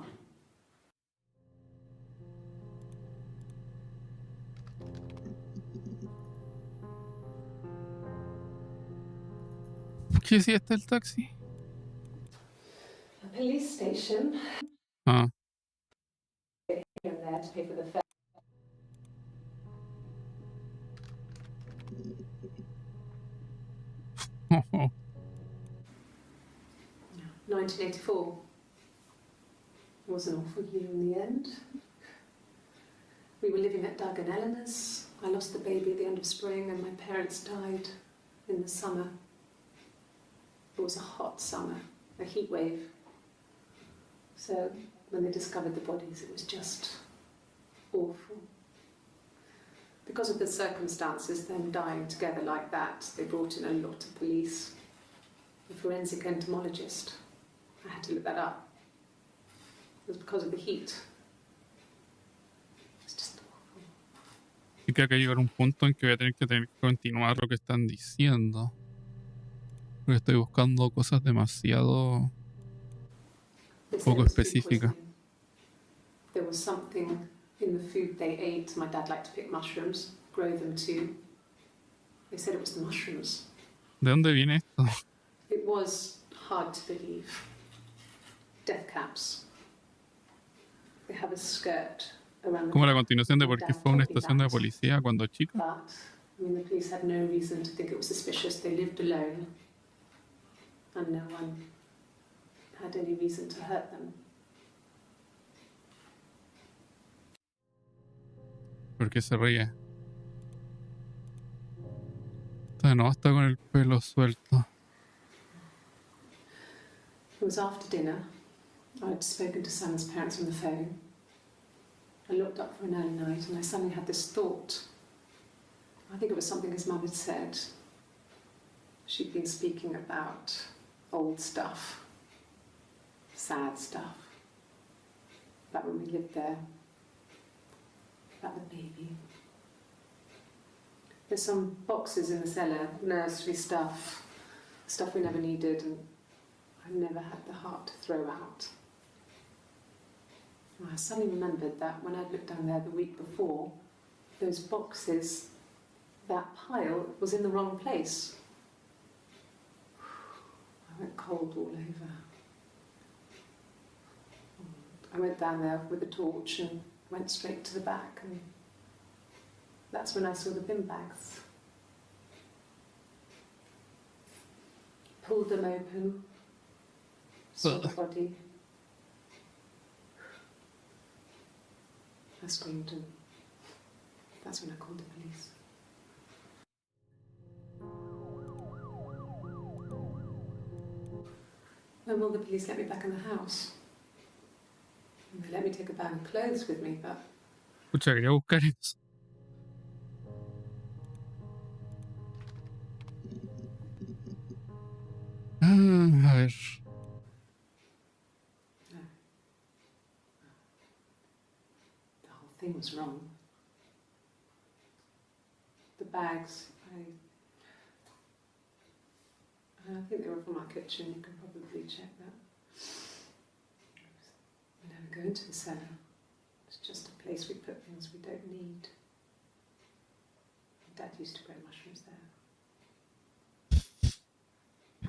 ¿Qué si está el taxi? A police station Ah, here and there pay for the fare. 1984 was an awful year in the end. We were living at Doug and Eleanor's. I lost the baby at the end of spring and my parents died in the summer. It was a hot summer, a heat wave. So when they discovered the bodies, it was just awful. Because of the circumstances, them dying together like that, they brought in a lot of police. A forensic entomologist. I had to look that up. It was because of the heat. It's just awful. Y creo que va a llegar un punto en que voy a tener que continuar lo que están diciendo. Porque estoy buscando cosas demasiado They said poco it was food específicas. poisoning. There was something in the food they ate. My dad liked to pick mushrooms, grow them too. They said it was the mushrooms. ¿De dónde viene esto? It was hard to believe. Death caps. They have a skirt around the Como la neck. continuación de My por qué dad fue a una told me estación de that. policía cuando chica. But, I mean, the police had no reason to think it was suspicious. They lived alone. And no one had any reason to hurt them. ¿Por qué se ríe? Está no basta con el pelo suelto. It was after dinner. I'd spoken to Sam's parents on the phone. I looked up for an early night and I suddenly had this thought. I think it was something his mum had said. She'd been speaking about old stuff, sad stuff, about when we lived there, about the baby. There's some boxes in the cellar, nursery stuff, stuff we never needed and I never had the heart to throw out. And I suddenly remembered that when I'd looked down there the week before, those boxes, that pile was in the wrong place. I went cold all over. I went down there with a torch and went straight to the back and that's when I saw the bin bags. Pulled them open, saw the body. I screamed and that's when I called the police. When will the police let me back in the house? And they let me take a bag of clothes with me, but Pucha, quería buscar eso. A ver. no. The whole thing was wrong. The bags, I think they were from our kitchen, you can probably check that. We never go into the cellar. It's just a place we put things we don't need. Dad used to grow mushrooms there.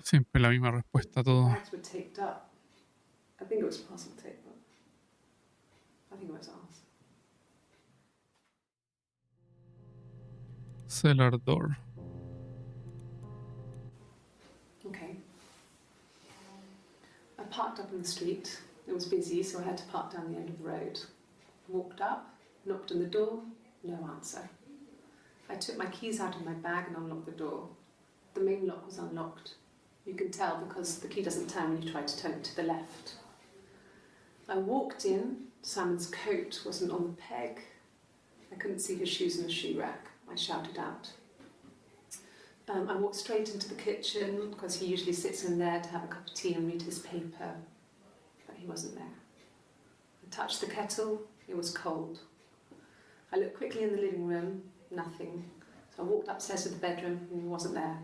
Siempre la misma respuesta a The todo. bags were taped up. I think it was parcel tape, but I think it was ours. Cellar door. Okay. I parked up on the street. It was busy, so I had to park down the end of the road. Walked up, knocked on the door, no answer. I took my keys out of my bag and unlocked the door. The main lock was unlocked. You can tell because the key doesn't turn when you try to turn it to the left. I walked in, Simon's coat wasn't on the peg. I couldn't see his shoes in the shoe rack. I shouted out. I walked straight into the kitchen because he usually sits in there to have a cup of tea and read his paper, but he wasn't there. I touched the kettle, it was cold. I looked quickly in the living room, nothing. So I walked upstairs to the bedroom and he wasn't there.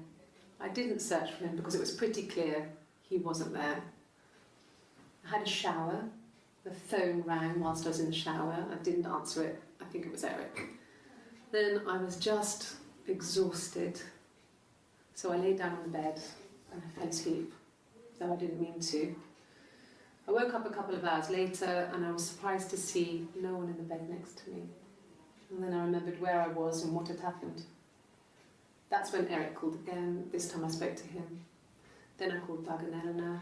I didn't search for him because it was pretty clear he wasn't there. I had a shower. The phone rang whilst I was in the shower. I didn't answer it. I think it was Eric. Then I was just exhausted. So I lay down on the bed and I fell asleep, though I didn't mean to. I woke up a couple of hours later and I was surprised to see no one in the bed next to me. And then I remembered where I was and what had happened. That's when Eric called again. This time I spoke to him. Then I called Doug and Eleanor.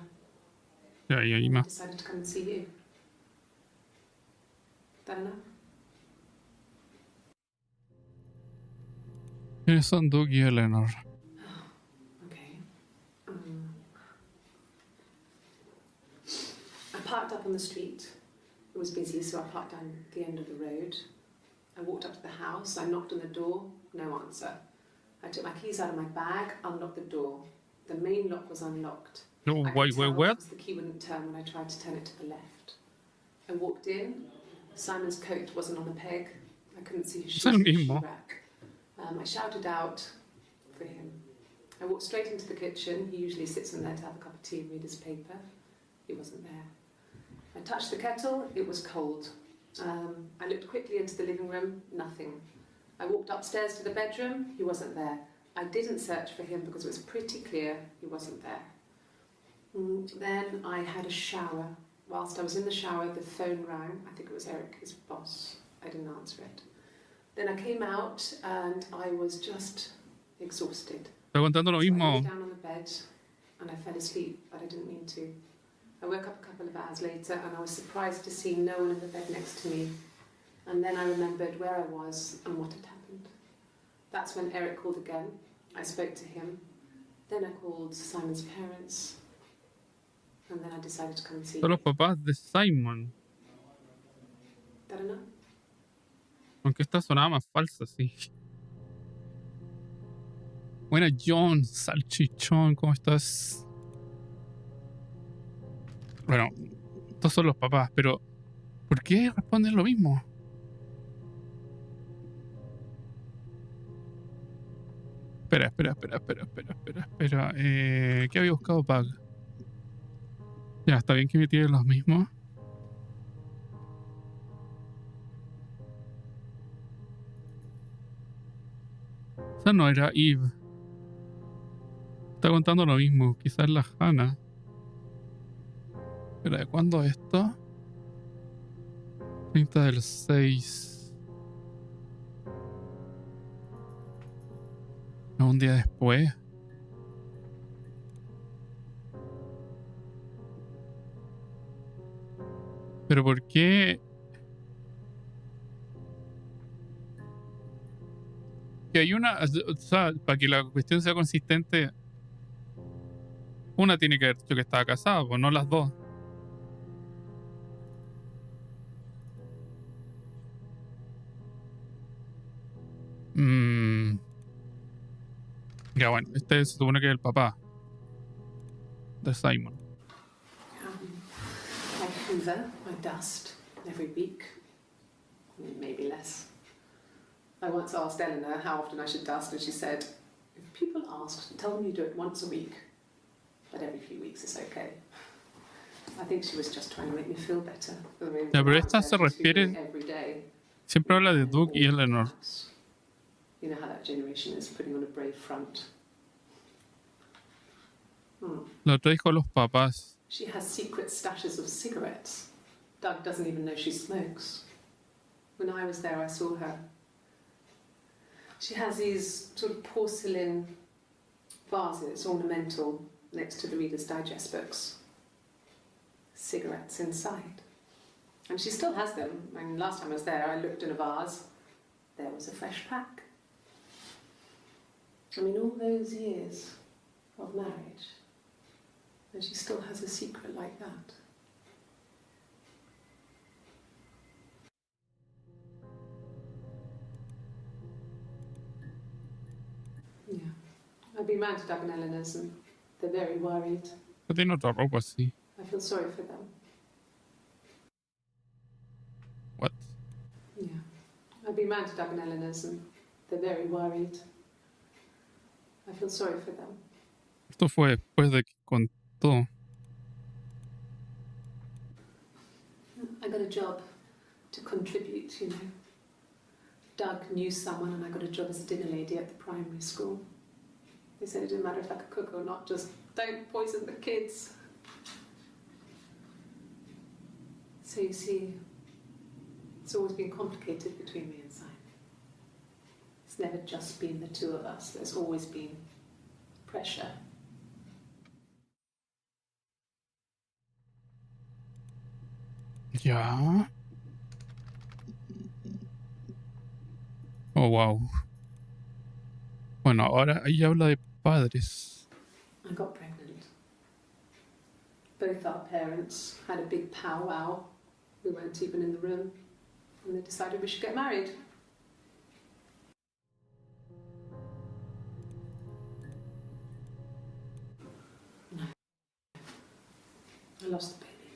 Ya, y ahí And I más. decided to come and see you. That enough? ¿Quiénes son Doug y Eleanor? Okay. I parked up on the street. It was busy, so I parked down the end of the road. I walked up to the house. I knocked on the door. No answer. I took my keys out of my bag, unlocked the door. The main lock was unlocked. No, I could wait, tell what? because the key wouldn't turn when I tried to turn it to the left. I walked in. Simon's coat wasn't on the peg. I couldn't see his Es el shoes in the mismo. shoe rack. I shouted out for him. I walked straight into the kitchen. He usually sits in there to have a cup of tea and read his paper. He wasn't there. I touched the kettle. It was cold. I looked quickly into the living room. Nothing. I walked upstairs to the bedroom. He wasn't there. I didn't search for him because it was pretty clear he wasn't there. Then I had a shower. Whilst I was in the shower, the phone rang. I think it was Eric, his boss. I didn't answer it. Then I came out and I was just exhausted. Está contando lo So I mismo. lay down on the bed and I fell asleep, but I didn't mean to. I woke up a couple of hours later and I was surprised to see no one in the bed next to me. And then I remembered where I was and what had happened. That's when Eric called again. I spoke to him. Then I called Simon's parents. And then I decided to come and see Son you. los papás de Simon. That enough? Aunque esta sonaba más falsa, sí. Buena, John, salchichón, ¿cómo estás? Bueno, estos son los papás, pero ¿por qué responden lo mismo? Espera. ¿Qué había buscado Pag? Ya, está bien que me tiren los mismos. Esa no era Eve. Está contando lo mismo. Quizás la Hannah. Espera, ¿de cuándo es esto? 30 del 6. No, un día después. Pero ¿por qué? Que hay una, o sea, para que la cuestión sea consistente, una tiene que haber dicho que estaba casada, pues no las dos. Ya bueno, este se supone que es el papá de Simon. I hoover, I dust every week, maybe less. I once asked Eleanor how often I should dust, and she said, if people ask, tell them you do it once a week, but every few weeks is okay. I think she was just trying to make me feel better. I mean, Ya, pero esta se downstairs, she's refiere, hoovering every day. siempre habla de Doug y Eleanor. You know how that generation is putting on a brave front. Lo otro dijo los papás. She has secret stashes of cigarettes. Doug doesn't even know she smokes. When I was there, I saw her. She has these sort of porcelain vases, ornamental, next to the Reader's Digest books. Cigarettes inside. And she still has them. I mean, last time I was there, I looked in a vase. There was a fresh pack. I mean, all those years of marriage, and she still has a secret like that. Yeah. I've been round to Doug and Eleanor's and they're very worried. Yo tiene otra ropa así. I feel sorry for them. What? Yeah. I've been round to Doug and Eleanor's and they're very worried. I feel sorry for them. Esto fue después de que contó. I got a job to contribute, you know. Doug knew someone and I got a job as a dinner lady at the primary school. They said it didn't matter if I could cook or not, just don't poison the kids. So you see, it's always been complicated between me and Simon. It's never just been the two of us. There's always been pressure. Ya. Oh, wow. Bueno, ahora ahí habla de padres. I got pregnant. Both our parents had a big powwow. We weren't even in the room. And they decided we should get married. No. I lost the baby.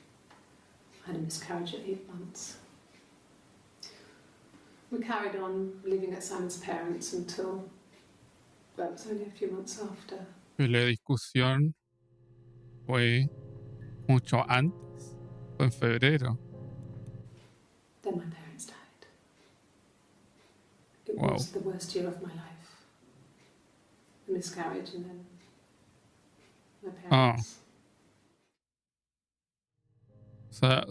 I had a miscarriage at 8 months. We carried on living at Simon's parents until, well, it was only a few months after. Y la discusión fue mucho antes. Fue en febrero. Then my parents died. It Wow. was the worst year of my life. A miscarriage and then my parents. O sea,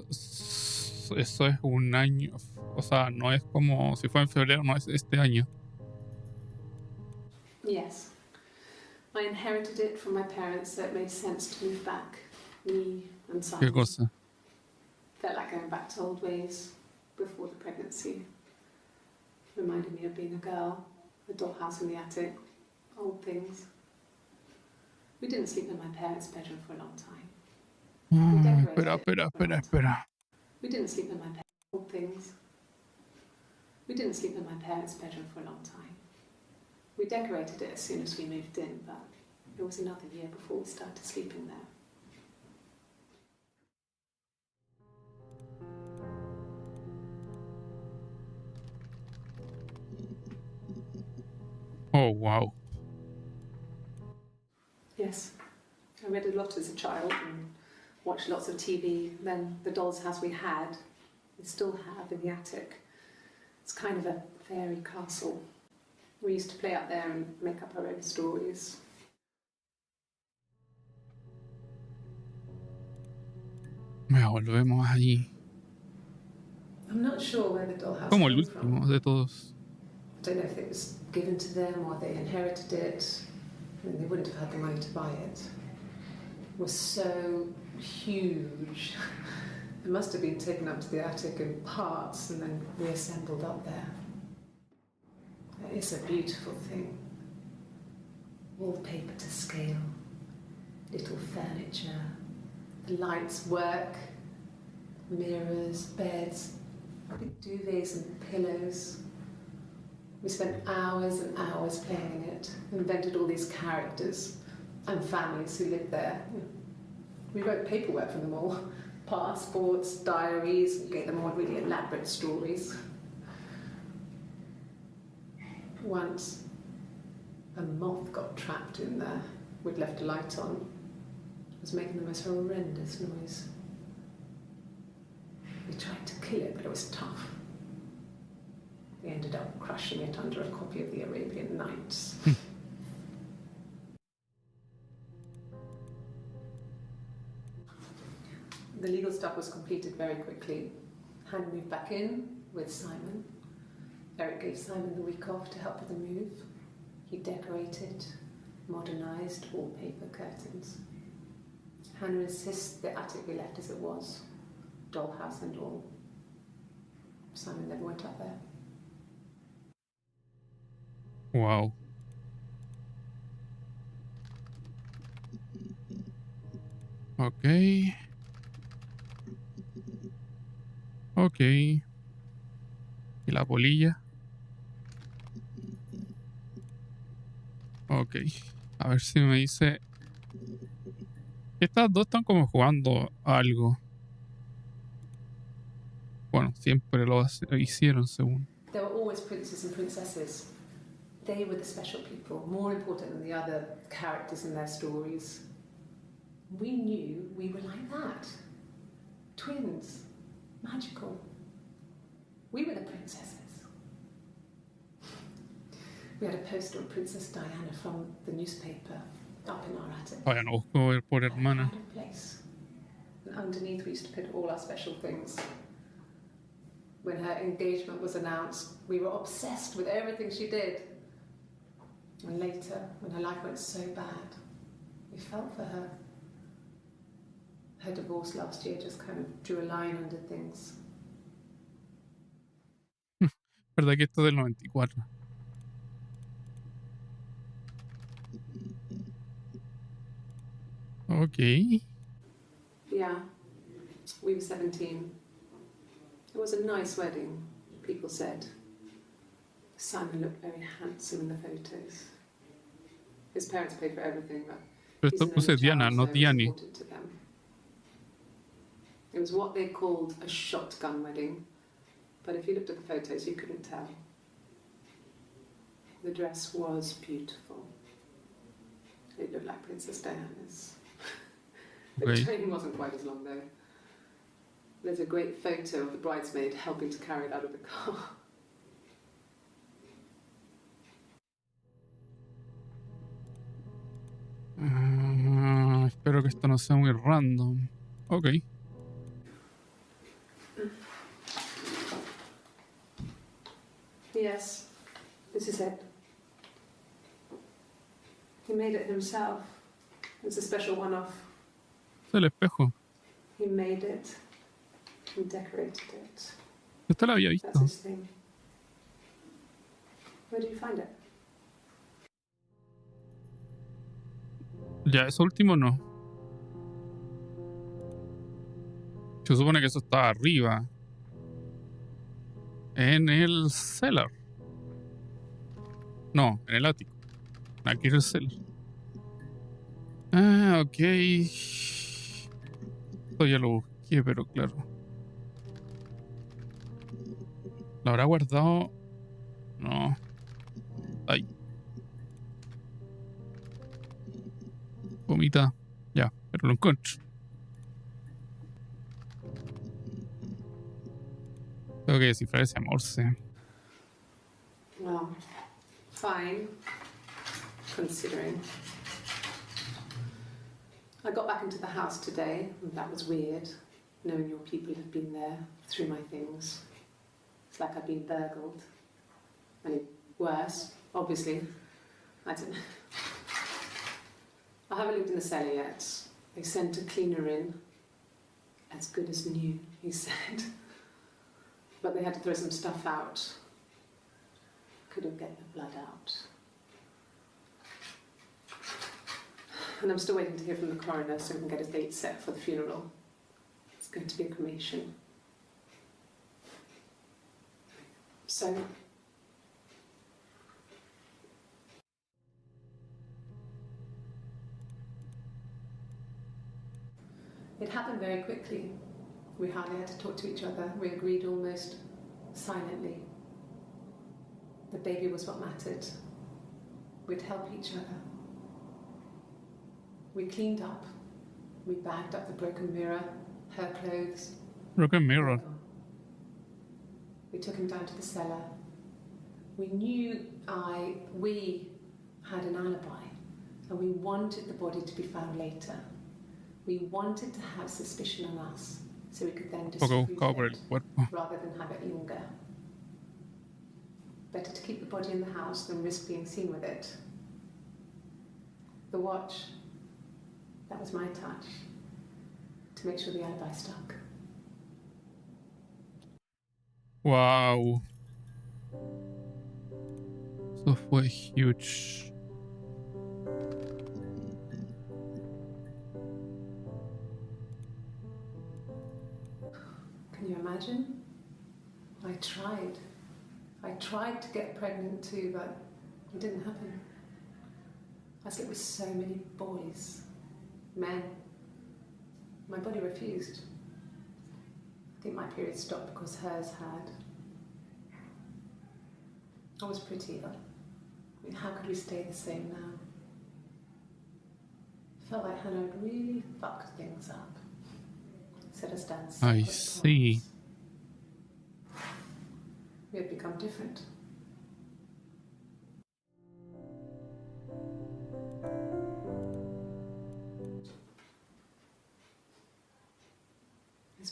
eso es un año. O sea, no es como si fue en febrero, no es este año. Yes. I inherited it from my parents, so it made sense to move back. Me and ¿Qué Simon. cosa? Felt like going back to old ways before the pregnancy. Reminded me of being a girl, a dollhouse in the attic, old things. We didn't sleep in my parents' bedroom for a long time. Espera. We didn't sleep in my parents' old things. We didn't sleep in my parents' bedroom for a long time. We decorated it as soon as we moved in, but it was another year before we started sleeping there. Oh, wow. Yes, I read a lot as a child and watched lots of TV. Then the doll's house we still have in the attic. It's kind of a fairy castle. We used to play out there and make up our own stories. Mira, volvemos ahí. I'm not sure where the dollhouse Como el came from. último de todos. I don't know if it was given to them or they inherited it. I mean, they wouldn't have had the money to buy it. It was so huge. It must have been taken up to the attic in parts and then reassembled up there. It's a beautiful thing. Wallpaper to scale, little furniture, the lights work, mirrors, beds, big duvets and pillows. We spent hours and hours playing in it, invented all these characters and families who lived there. We wrote paperwork for them all, passports, diaries, we gave them all really elaborate stories. Once, a moth got trapped in there. We'd left a light on. It was making the most horrendous noise. We tried to kill it, but it was tough. We ended up crushing it under a copy of the Arabian Nights. The legal stuff was completed very quickly. Hannah moved back in with Simon. Eric gave Simon the week off to help with the move. He decorated, modernised wallpaper curtains. Hannah insists the attic we left as it was, dollhouse and all. Simon never went up there. Wow. Ok. ¿Y la polilla? Ok. A ver si me dice. Estas dos están como jugando a algo. Bueno, siempre lo hicieron según. There were always princes and princesses. They were the special people, more important than the other characters in their stories. We knew we were like that. Twins. Magical. We were the princesses. We had a poster of Princess Diana from the newspaper up in our attic. Vaya, no busco ver por hermana. A place And underneath we used to put all our special things. When her engagement was announced, we were obsessed with everything she did. And later, when her life went so bad, we felt for her. Her divorce last year just kind of drew a line under things. ¿Verdad que esto es del 94? Ok. Yeah, we were 17. It was a nice wedding, people said. Simon looked very handsome in the photos. His parents paid for everything, but Pero he's esto an only puse Diana, child, no so it was Diani. important to them. It was what they called a shotgun wedding, but if you looked at the photos, you couldn't tell. The dress was beautiful. It looked like Princess Diana's. The Ok. train wasn't quite as long though. There's a great photo of the bridesmaid helping to carry it out of the car. Espero que esto no sea muy random. Ok. Yes, this is it. He made it himself. It's a special one-off. Es el espejo. He made it and decorated it. Esta la había That's visto. his thing. Where did you find it? Ya, eso último no. Se supone que eso está arriba. En el cellar. No, en el ático. Aquí es el cellar. Ah, ok. Esto ya lo busqué, pero claro. ¿Lo habrá guardado? No. Ay. Vomita. Ya, pero lo encuentro. Tengo que descifrar ese morse. Well, fine, considering. I got back into the house today, and that was weird, knowing your people have been there through my things. It's like I've been burgled. I mean, worse, obviously. I don't know. I haven't lived in the cellar yet. They sent a cleaner in. As good as new, he said. But they had to throw some stuff out. Couldn't get the blood out. And I'm still waiting to hear from the coroner so we can get a date set for the funeral. It's going to be a cremation. So, it happened very quickly. We hardly had to talk to each other. We agreed almost silently. The baby was what mattered. We'd help each other. We cleaned up. We bagged up the broken mirror, her clothes. Broken Mirror. We took him down to the cellar. We knew we had an alibi, and we wanted the body to be found later. We wanted to have suspicion on us, so we could then Poco dispute buscado por el it, cuerpo. rather than have it linger. Better to keep the body in the house than risk being seen with it. The watch, that was my touch, to make sure the alibi stuck. Wow. Eso fue huge. Can you imagine? I tried. I tried to get pregnant too, but it didn't happen. I slept with so many boys, men. My body refused. I think my period stopped because hers had. I was pretty, but I mean, how could we stay the same now? Felt like Hannah had really fucked things up. Set us down separate I see. paths. We had become different.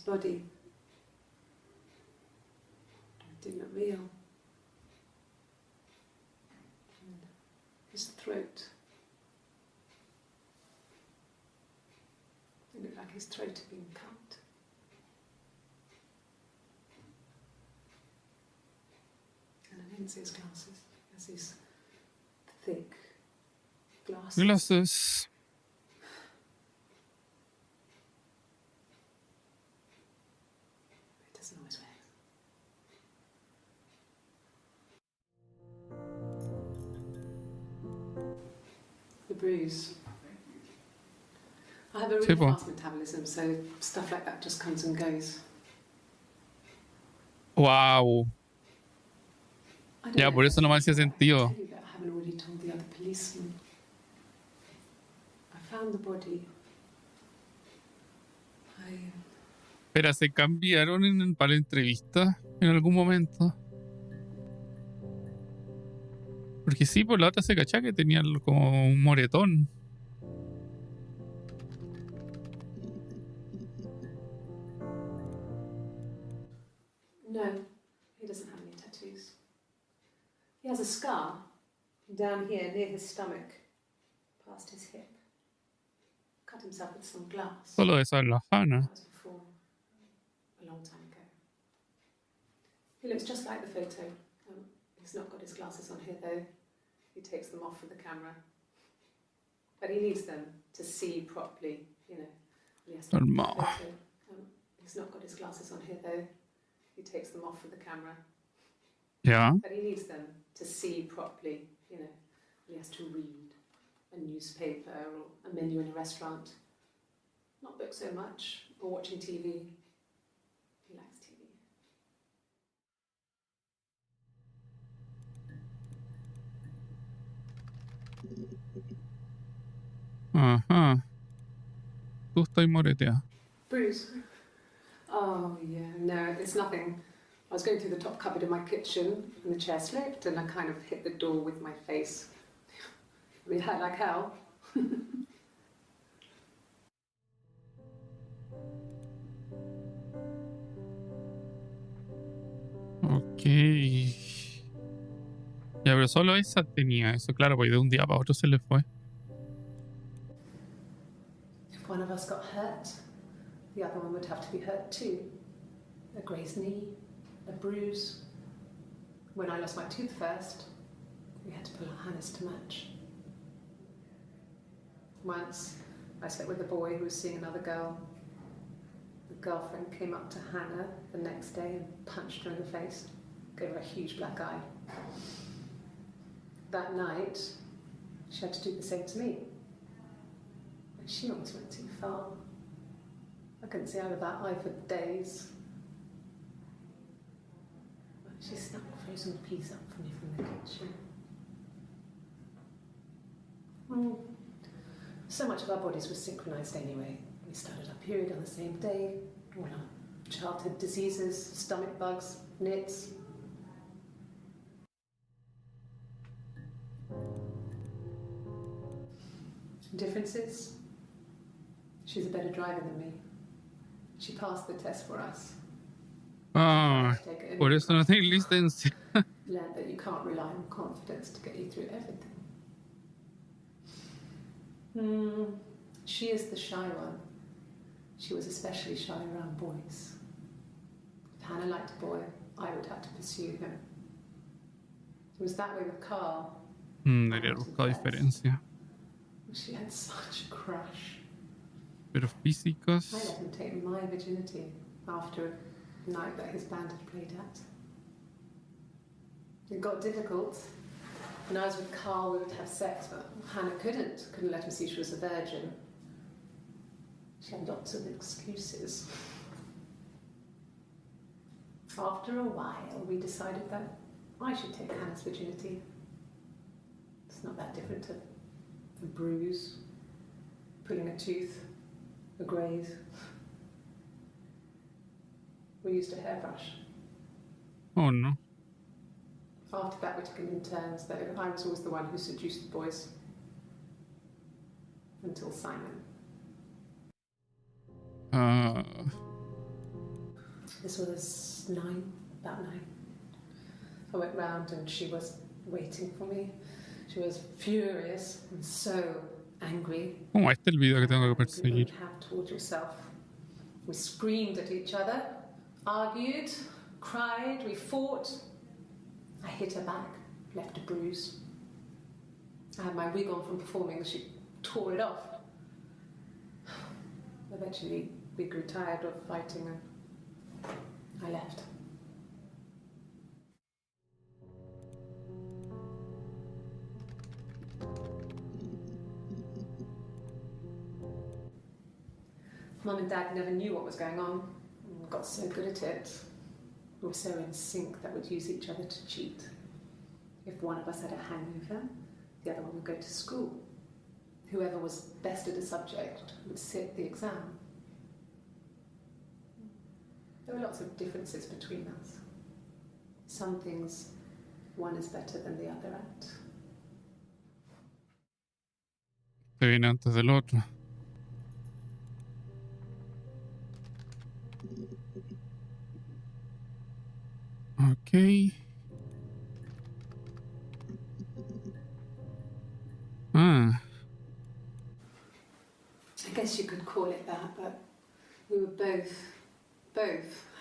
body. It didn't look real. And his throat. It looked like his throat had been cut. And I didn't see his glasses. He has these thick glasses. Glasses. He doesn't always wear. The bruise. I have a really Tipo. fast metabolism, so stuff like that just comes and goes. Wow. I don't Ya, know por if eso no me hacía I can sentido. tell you that I haven't already told the other policeman. I found the body. Pero se cambiaron para la entrevista en algún momento. Porque sí, por la otra se cachaba que tenía como un moretón. No, he doesn't have any tattoos. He has a scar down here near his stomach, past his hip. Cut himself with some glass. Solo esa es la Hannah. That was before, a long time ago. He looks just like the photo. He's not got his glasses on here though. He takes them off for the camera. But he needs them to see properly, you know. He has to Normal. photo. He's not got his glasses on here though. He takes them off for the camera. Ya. But he needs them to see properly, you know. He has to read a newspaper or a menu in a restaurant. Not book so much, or watching TV. He likes TV. Ajá. Tú estás moretea. Bruce? Oh, yeah, no, it's nothing. I was going through the top cupboard in my kitchen and the chair slipped and I kind of hit the door with my face. I mean, it hurt like hell. Ok. Ya, pero solo esa tenía eso, claro, porque de un día para otro se le fue. If one of us got hurt, the other one would have to be hurt too. A grazed knee, a bruise. When I lost my tooth first, we had to pull our harness to match. Once, I slept with a boy who was seeing another girl. The girlfriend came up to Hannah the next day and punched her in the face, gave her a huge black eye. That night, she had to do the same to me. And she almost went too far. I couldn't see out of that eye for days. She snuck frozen peas up for me from the kitchen. So much of our bodies were synchronized anyway. We started our period on the same day. All our childhood diseases, stomach bugs, nits. Differences? She's a better driver than me. She passed the test for us. Ah, por eso no tengo licencia. Learned that you can't rely on confidence to get you through everything. She is the shy one. She was especially shy around boys. If Hannah liked a boy, I would have to pursue him. It was that way with Carl. Debería haber buscado diferencia. She had such a crush. Pero I físicos. let him take my virginity after a night that his band had played at. It got difficult. When I was with Carl, we would have sex, but Hannah couldn't let him see she was a virgin. She had lots of excuses. After a while, we decided that I should take Hannah's virginity. It's not that different to a bruise, pulling a tooth, a graze. We used a hairbrush. Oh no. After that, we took it in turns, though. I was always the one who seduced the boys. Until Simon. This was about 9. I went round and she was waiting for me. She was furious and so angry. Como este el video que tengo que You perseguir. wouldn't have towards yourself. We screamed at each other, argued, cried, we fought. I hit her back, left a bruise. I had my wig on from performing and she tore it off. Eventually, we grew tired of fighting and I left. Mum and Dad never knew what was going on. We got so good at it. We were so in sync that we'd use each other to cheat. If one of us had a hangover, the other one would go to school. Whoever was best at a subject would sit the exam. There were lots of differences between us. Some things one is better than the other at. Este viene antes del otro. Ok. Ah, I guess you could call it that, but we were both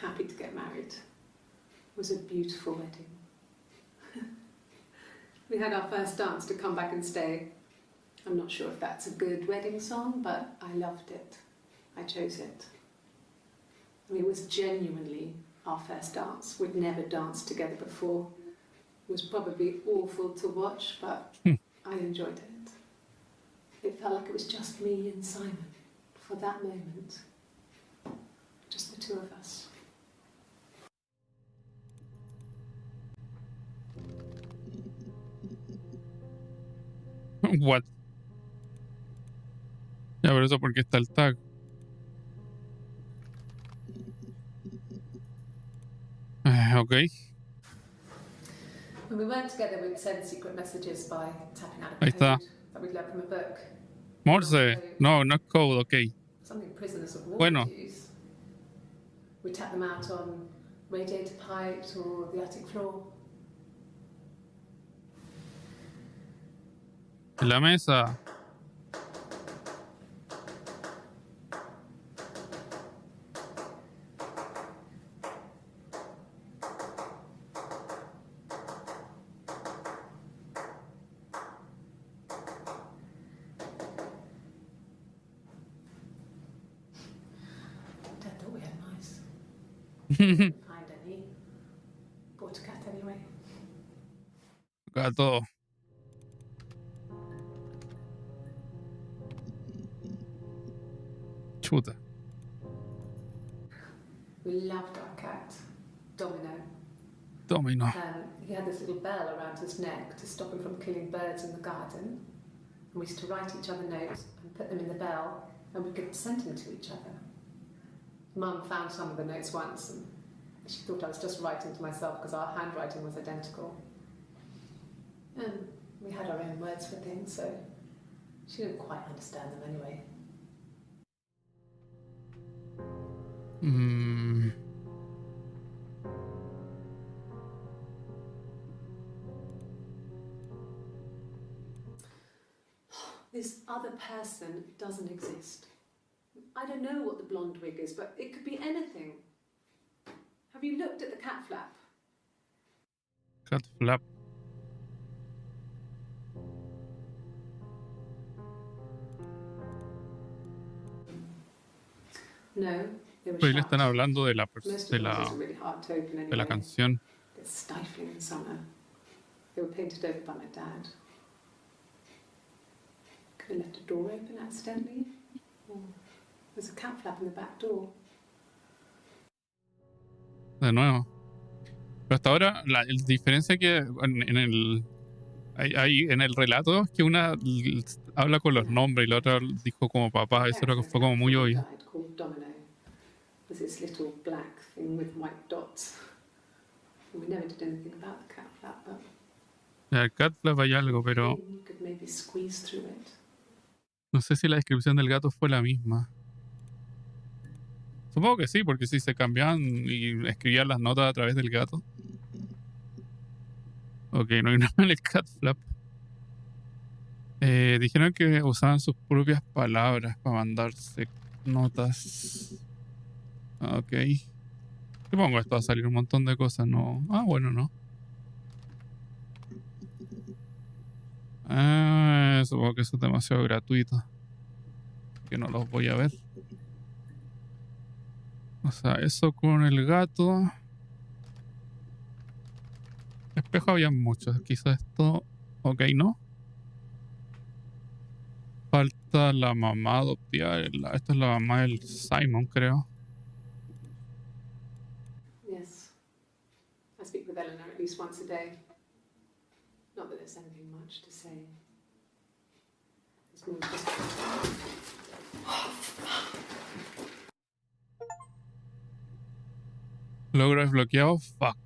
happy to get married. It was a beautiful wedding. We had our first dance to Come Back and Stay. I'm not sure if that's a good wedding song, but I loved it. I chose it. I mean, it was genuinely our first dance. We'd never danced together before. It was probably awful to watch, but I enjoyed it. It felt like it was just me and Simon for that moment. Just the two of us. what? Ya, pero eso porque está el tag. Ok. When we weren't together, we would send secret messages by tapping out a Ahí está. code that we'd learned from a book. Morse. No, no es code, ok. Something prisoners of war Bueno. would use. We tap them out on radiator pipes or the attic floor. En la mesa. Dad thought we had mice. Didn't find any. Bought a cat anyway. Gato. Chuta. We loved our cat, Domino. Domino. He had this little bell around his neck to stop him from killing birds in the garden. And we used to write each other notes and put them in the bell, and we could send them to each other. Mum found some of the notes once, and she thought I was just writing to myself because our handwriting was identical. And we had our own words for things, so she didn't quite understand them anyway. This other person doesn't exist. I don't know what the blonde wig is, but it could be anything. Have you looked at the cat flap? Cat flap. No, they were Pues le shut. están hablando de la, Most of de the la, doors are really hard to open de la anyway. canción. They're stifling in summer. They were painted over by my dad. Could have left a door open accidentally. Or there's a cat flap in the back door. De nuevo. Pero hasta ahora la diferencia que en el en el relato es que una habla con los nombres y la otra dijo como papá. Eso era, fue como muy obvio. Died called Domino. Was this little black thing with white dots. And we never did anything about the cat flap, but El cat flap hay algo, pero you could maybe squeeze through it. no sé si la descripción del gato fue la misma. Supongo que sí, porque si se cambiaban y escribían las notas a través del gato. Ok, no hay nada en el cat flap. Dijeron que usaban sus propias palabras para mandarse notas. Ok. Supongo que esto va a salir un montón de cosas, ¿no? Ah, bueno, no. Supongo que eso es demasiado gratuito. Que no los voy a ver. O sea, eso con el gato. Espejo había muchos. Quizás esto. Ok, ¿no? Falta la mamá adoptiva. Esta es la mamá del Simon, creo. Yes. I speak with Eleanor at least once a day. Not that there's anything much to say. It's more just... Logro desbloqueado. Fuck.